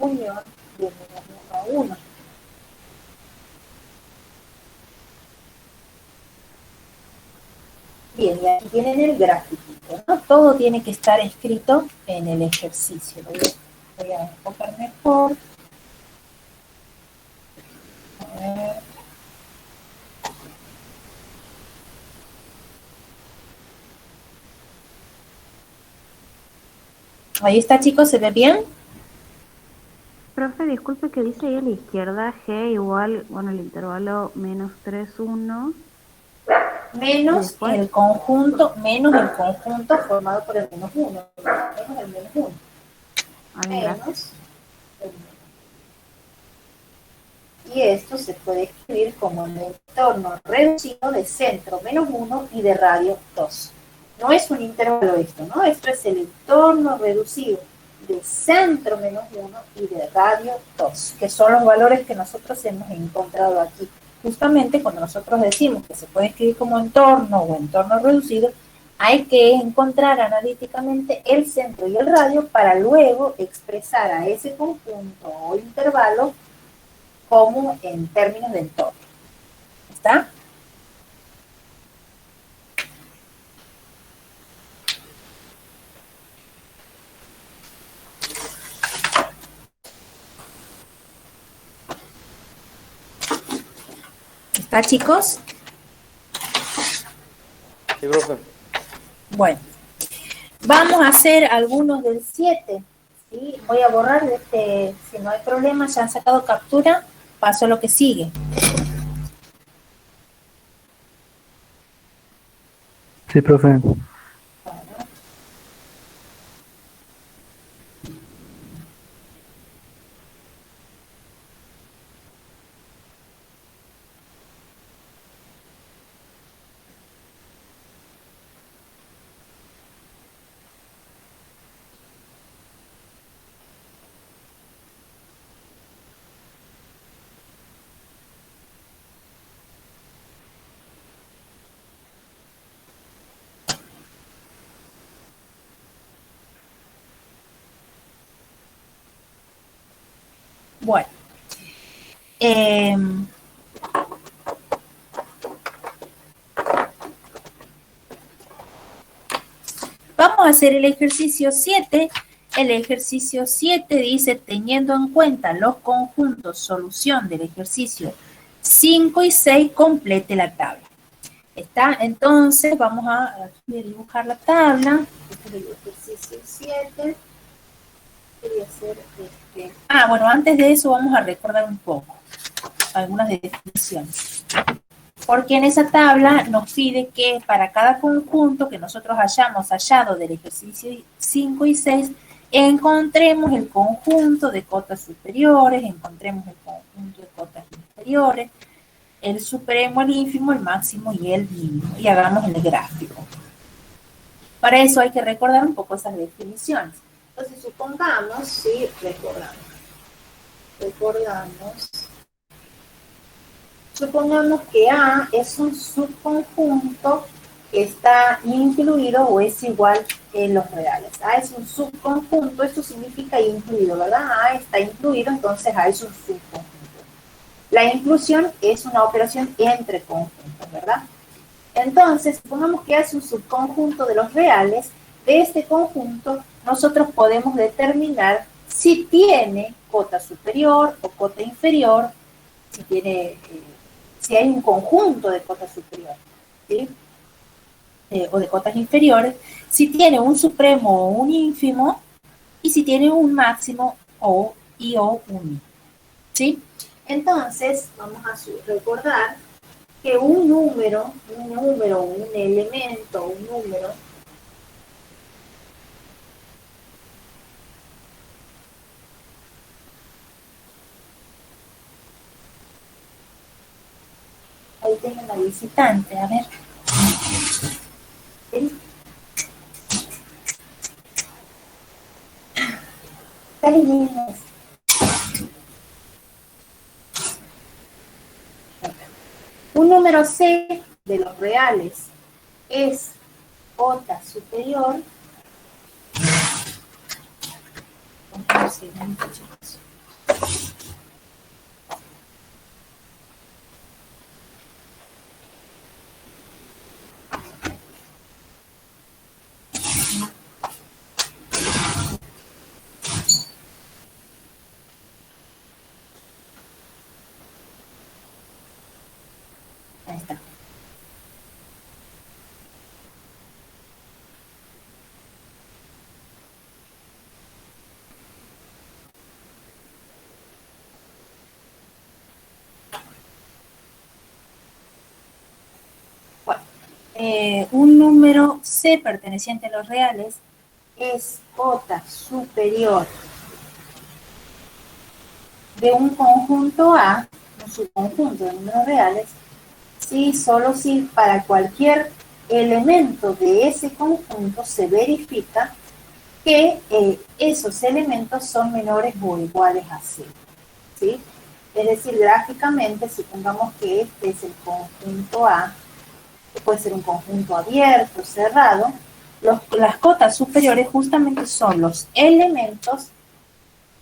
unión de menos 1 a 1. Bien, y aquí tienen el gráfico, ¿no? Todo tiene que estar escrito en el ejercicio. Voy a enfocar mejor. A ver. Ahí está, chicos, ¿se ve bien? Profe, disculpe, que dice ahí a la izquierda G igual, bueno, el intervalo menos 3, 1. Menos el conjunto formado por el menos 1. Menos el menos 1. Menos el menos. Y esto se puede escribir como el entorno reducido de centro menos 1 y de radio 2. No es un intervalo esto, ¿no? Esto es el entorno reducido de centro menos 1 y de radio 2, que son los valores que nosotros hemos encontrado aquí. Justamente cuando nosotros decimos que se puede escribir como entorno o entorno reducido, hay que encontrar analíticamente el centro y el radio para luego expresar a ese conjunto o intervalo como en términos de entorno. ¿Está? ¿Está, chicos? Sí, profe. Bueno, vamos a hacer algunos del 7. ¿Sí? Voy a borrar si no hay problema, ya han sacado captura, paso a lo que sigue. Sí, profe. Bueno, vamos a hacer el ejercicio 7. El ejercicio 7 dice, teniendo en cuenta los conjuntos solución del ejercicio 5 y 6, complete la tabla. ¿Está? Entonces vamos a dibujar la tabla. Este es el ejercicio 7. Quería hacer bueno, antes de eso vamos a recordar un poco algunas definiciones. Porque en esa tabla nos pide que para cada conjunto que nosotros hayamos hallado del ejercicio 5 y 6, encontremos el conjunto de cotas superiores, encontremos el conjunto de cotas inferiores, el supremo, el ínfimo, el máximo y el mínimo, y hagamos el gráfico. Para eso hay que recordar un poco esas definiciones. Entonces, supongamos, sí, supongamos que A es un subconjunto que está incluido o es igual en los reales. A es un subconjunto, esto significa incluido, ¿verdad? A está incluido, entonces A es un subconjunto. La inclusión es una operación entre conjuntos, ¿verdad? Entonces, supongamos que A es un subconjunto de los reales. De este conjunto, nosotros podemos determinar si tiene cota superior o cota inferior, si hay un conjunto de cotas superiores, ¿sí? O de cotas inferiores, si tiene un supremo o un ínfimo, y si tiene un máximo o un mínimo, ¿sí? Entonces, vamos a recordar que un número, un elemento, un número, ahí tengo una visitante, a ver. ¿Sí? Un número C de los reales es cota superior. Ahí está. Bueno, un número C perteneciente a los reales es cota superior de un conjunto A, un subconjunto de números reales, si solo si para cualquier elemento de ese conjunto se verifica que esos elementos son menores o iguales a 0, ¿sí? Es decir, gráficamente, supongamos que este es el conjunto A, que puede ser un conjunto abierto, cerrado, las cotas superiores justamente son los elementos,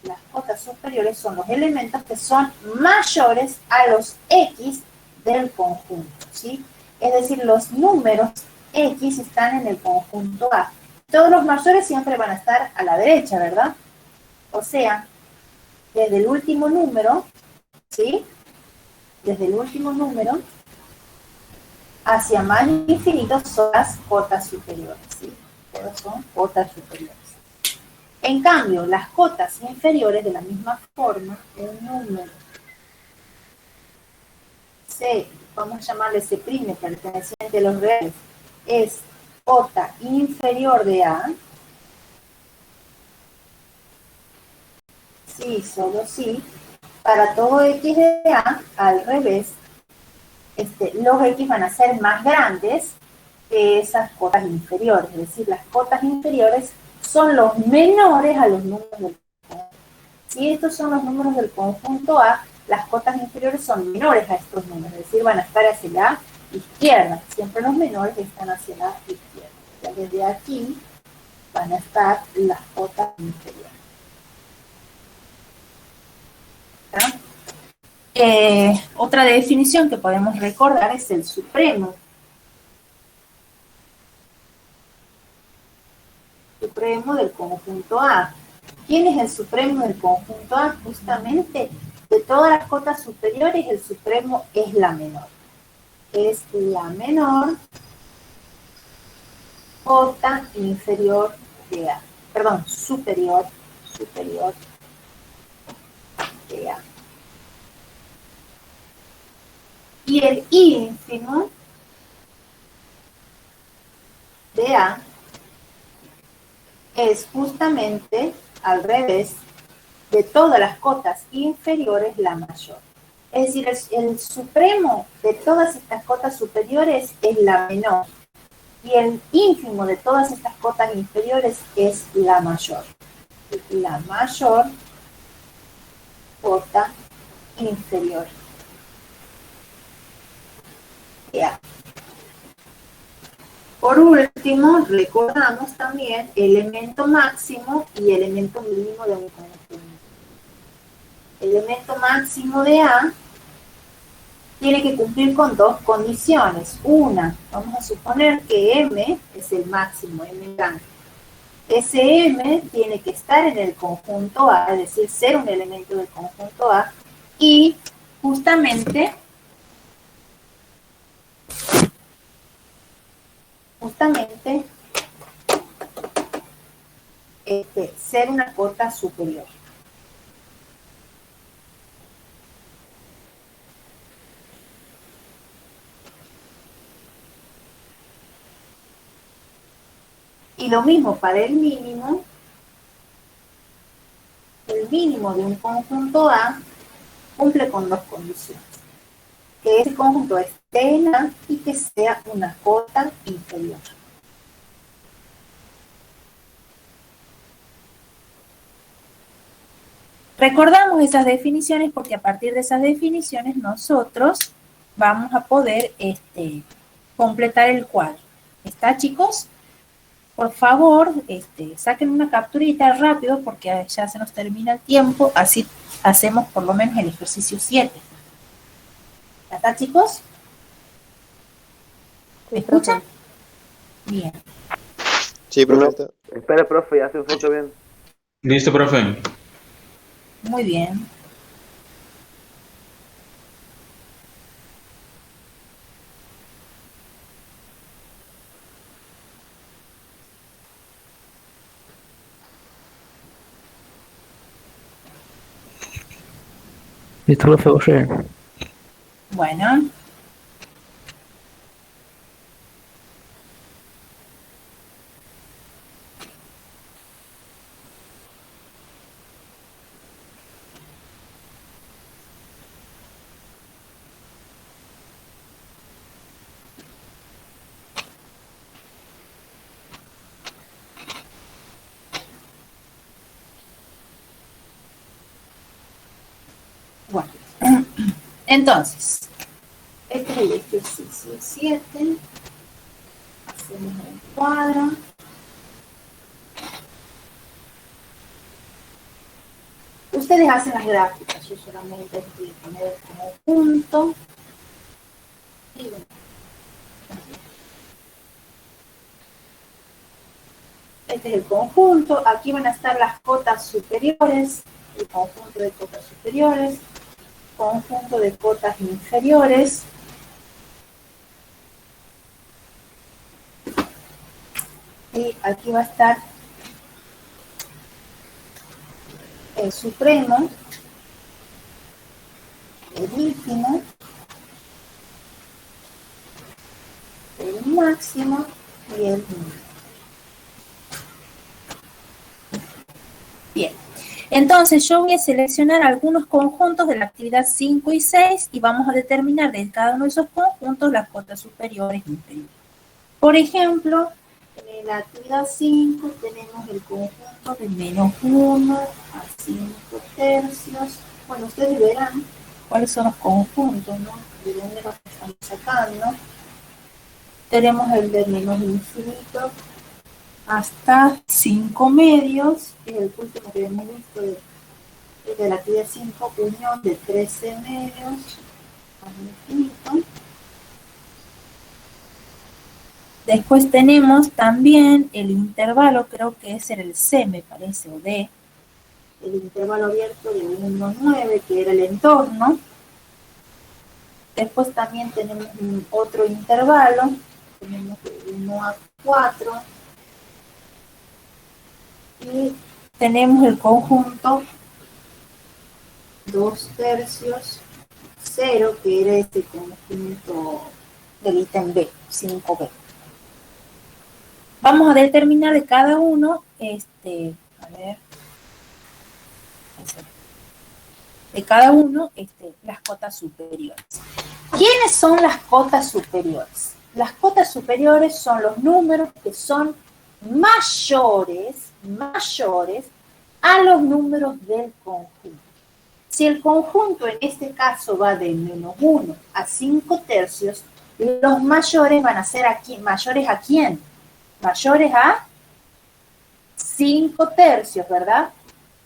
las cotas superiores son los elementos que son mayores a los X del conjunto, ¿sí? Es decir, los números X están en el conjunto A. Todos los mayores siempre van a estar a la derecha, ¿verdad? O sea, desde el último número, ¿sí? Desde el último número hacia más infinito son las cotas superiores, ¿sí? Todas son cotas superiores. En cambio, las cotas inferiores, de la misma forma, un número C, vamos a llamarle C', perteneciente a los reales, es cota inferior de A, sí, solo sí, para todo X de A, al revés, los X van a ser más grandes que esas cotas inferiores, es decir, las cotas inferiores son los menores a los números del conjunto. Si estos son los números del conjunto A, las cotas inferiores son menores a estos números, es decir, van a estar hacia la izquierda. Siempre los menores están hacia la izquierda. Ya desde aquí van a estar las cotas inferiores. ¿Está? Otra definición que podemos recordar es el supremo. Supremo del conjunto A. ¿Quién es el supremo del conjunto A? Justamente, de todas las cotas superiores, el supremo es la menor. Es la menor cota inferior de A. Perdón, superior de A. Y el ínfimo de A es justamente al revés, de todas las cotas inferiores la mayor. Es decir, el supremo de todas estas cotas superiores es la menor y el ínfimo de todas estas cotas inferiores es la mayor. La mayor cota inferior de A. Por último, recordamos también elemento máximo y elemento mínimo de un conjunto. Elemento máximo de A tiene que cumplir con dos condiciones. Una, vamos a suponer que M es el máximo, M grande. Ese M tiene que estar en el conjunto A, es decir, ser un elemento del conjunto A, y justamente ser una cota superior. Y lo mismo para el mínimo. El mínimo de un conjunto A cumple con dos condiciones. Que ese conjunto esté en A y que sea una cota inferior. Recordamos esas definiciones porque a partir de esas definiciones nosotros vamos a poder completar el cuadro. ¿Está, chicos? Por favor, saquen una capturita rápido porque ya se nos termina el tiempo, así hacemos por lo menos el ejercicio 7. ¿Ya está, chicos? ¿Me escuchan? Bien. Sí, profe. Espera, profe, ya se enfoca bien. Listo, profe. Muy bien. Listo, profe, José. Bueno. Bueno, entonces, este es el ejercicio 7. Hacemos el cuadro. Ustedes hacen las gráficas, yo solamente voy a poner como punto. Y bueno. Este es el conjunto. Aquí van a estar las cotas superiores, el conjunto de cotas superiores, conjunto de cotas inferiores. Y aquí va a estar el supremo, el ínfimo, el máximo y el mínimo. Bien. Entonces yo voy a seleccionar algunos conjuntos de la actividad 5 y 6 y vamos a determinar de cada uno de esos conjuntos las cotas superiores e inferiores. Por ejemplo, en la actividad 5 tenemos el conjunto de -1 a 5 tercios. Bueno, ustedes verán cuáles son los conjuntos, ¿no? De dónde los estamos sacando. Tenemos el de menos infinito hasta 5 medios, que es el último que hemos visto de la actividad 5, unión de 13 medios más infinito. Después tenemos también el intervalo, creo que ese era el C, me parece, o D, el intervalo abierto de 1 a 9, que era el entorno. Después también tenemos otro intervalo, tenemos de 1 a 4, y tenemos el conjunto 2 tercios, 0, que era este conjunto del ítem B, 5B. Vamos a determinar de cada uno, de cada uno, las cotas superiores. ¿Quiénes son las cotas superiores? Las cotas superiores son los números que son mayores a los números del conjunto. Si el conjunto en este caso va de menos 1 a 5 tercios, los mayores van a ser aquí, mayores a quién? Mayores a 5 tercios, ¿verdad?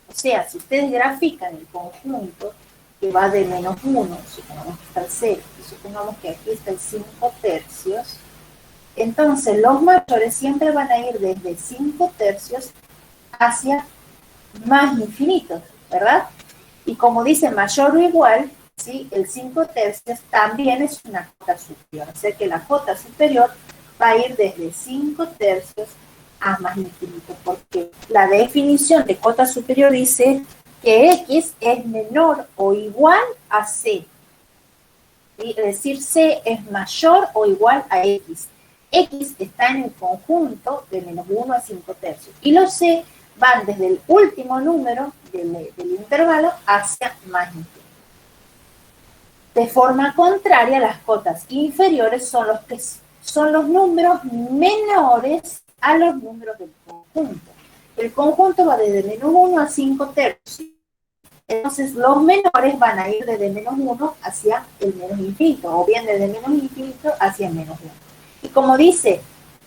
O sea, si ustedes grafican el conjunto que va de menos 1, supongamos que está el 0, y supongamos que aquí está el 5 tercios, entonces los mayores siempre van a ir desde 5 tercios hacia más infinitos, ¿verdad? Y como dice mayor o igual, ¿sí? El 5 tercios también es una cota superior, o sea que la cota superior va a ir desde 5 tercios a más infinito, porque la definición de cota superior dice que X es menor o igual a C. ¿Sí? Es decir, C es mayor o igual a X. X está en el conjunto de menos 1 a 5 tercios. Y los C van desde el último número del intervalo hacia más infinito. De forma contraria, las cotas inferiores son los números menores a los números del conjunto. El conjunto va desde menos 1 a 5 tercios. Entonces, los menores van a ir desde menos 1 hacia el menos infinito, o bien desde menos infinito hacia menos 1. Y como dice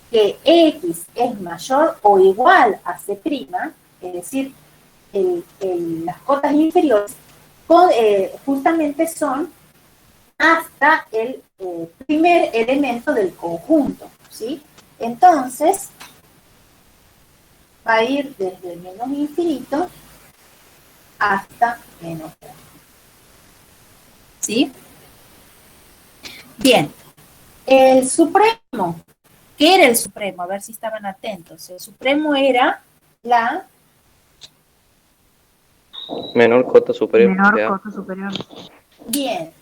que X es mayor o igual a C', es decir, las cotas inferiores justamente son hasta el primer elemento del conjunto, ¿sí? Entonces, va a ir desde menos infinito hasta menos 1. ¿Sí? Bien. El supremo. ¿Qué era el supremo? A ver si estaban atentos. El supremo era la menor cota superior. Menor cota superior. Bien.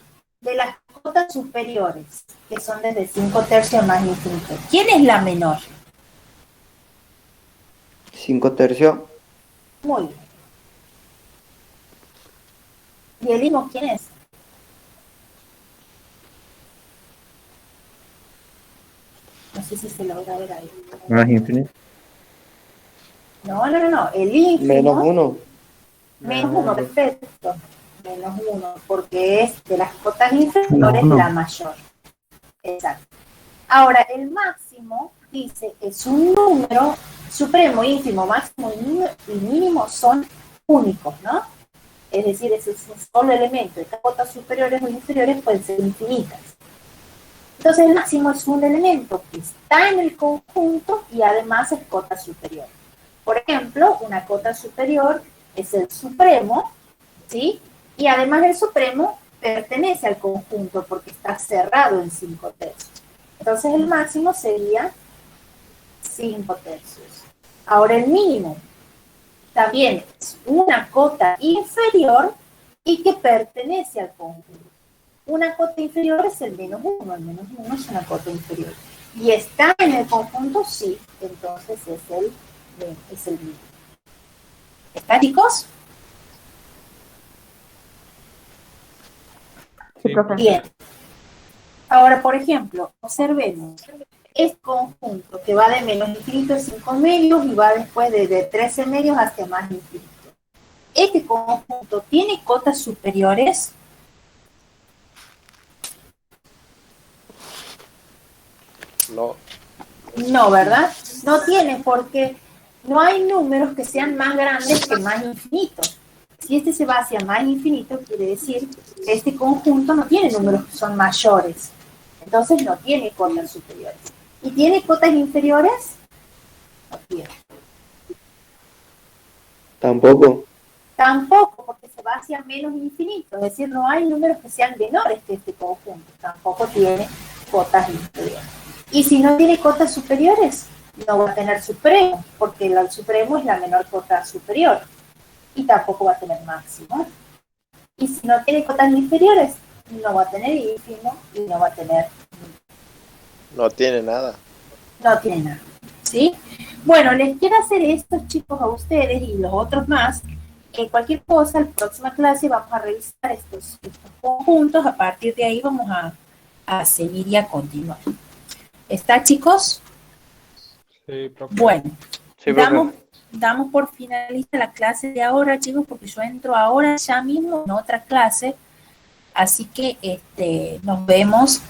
De las cotas superiores, que son desde 5 tercios más infinito. ¿Quién es la menor? 5 tercios. Muy bien. ¿Y el IMO quién es? No sé si se logra ver ahí. Más infinito. No. El ínfimo. Menos 1. Menos 1, perfecto. Menos 1, porque es de las cotas inferiores la mayor. Exacto. Ahora, el máximo, dice, es un número supremo, ínfimo, máximo y mínimo son únicos, ¿no? Es decir, ese es un solo elemento. Estas cotas superiores o inferiores pueden ser infinitas. Entonces, el máximo es un elemento que está en el conjunto y además es cota superior. Por ejemplo, una cota superior es el supremo, ¿sí? Y además el supremo pertenece al conjunto porque está cerrado en 5 tercios. Entonces el máximo sería 5 tercios. Ahora el mínimo también es una cota inferior y que pertenece al conjunto. Una cota inferior es el menos 1, el menos 1 es una cota inferior. Y está en el conjunto, sí, entonces es el mínimo. ¿Está, chicos? Sí, profe. Bien. Ahora, por ejemplo, observemos este conjunto que va de menos infinito a 5 medios y va después de 13 medios hasta más infinito. Este conjunto tiene cotas superiores. No. No, ¿verdad? No tiene porque no hay números que sean más grandes que más infinitos. Si este se va hacia más infinito, quiere decir que este conjunto no tiene números que son mayores. Entonces no tiene cotas superiores. ¿Y tiene cotas inferiores? No tiene. Tampoco. Tampoco, porque se va hacia menos infinito. Es decir, no hay números que sean menores que este conjunto. Tampoco tiene cotas inferiores. Y si no tiene cotas superiores, no va a tener supremo, porque el supremo es la menor cota superior. Y tampoco va a tener máximo. Y si no tiene cotas inferiores, no va a tener ínfimo y no va a tener... No tiene nada. No tiene nada, ¿sí? Bueno, les quiero hacer estos chicos a ustedes y los otros más. Cualquier cosa, en la próxima clase vamos a revisar estos conjuntos. A partir de ahí vamos a seguir y a continuar. ¿Está, chicos? Sí, profe. Bueno, Sí, profe. damos por finalizada la clase de ahora, chicos, porque yo entro ahora ya mismo en otra clase. Así que nos vemos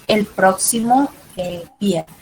el próximo viernes.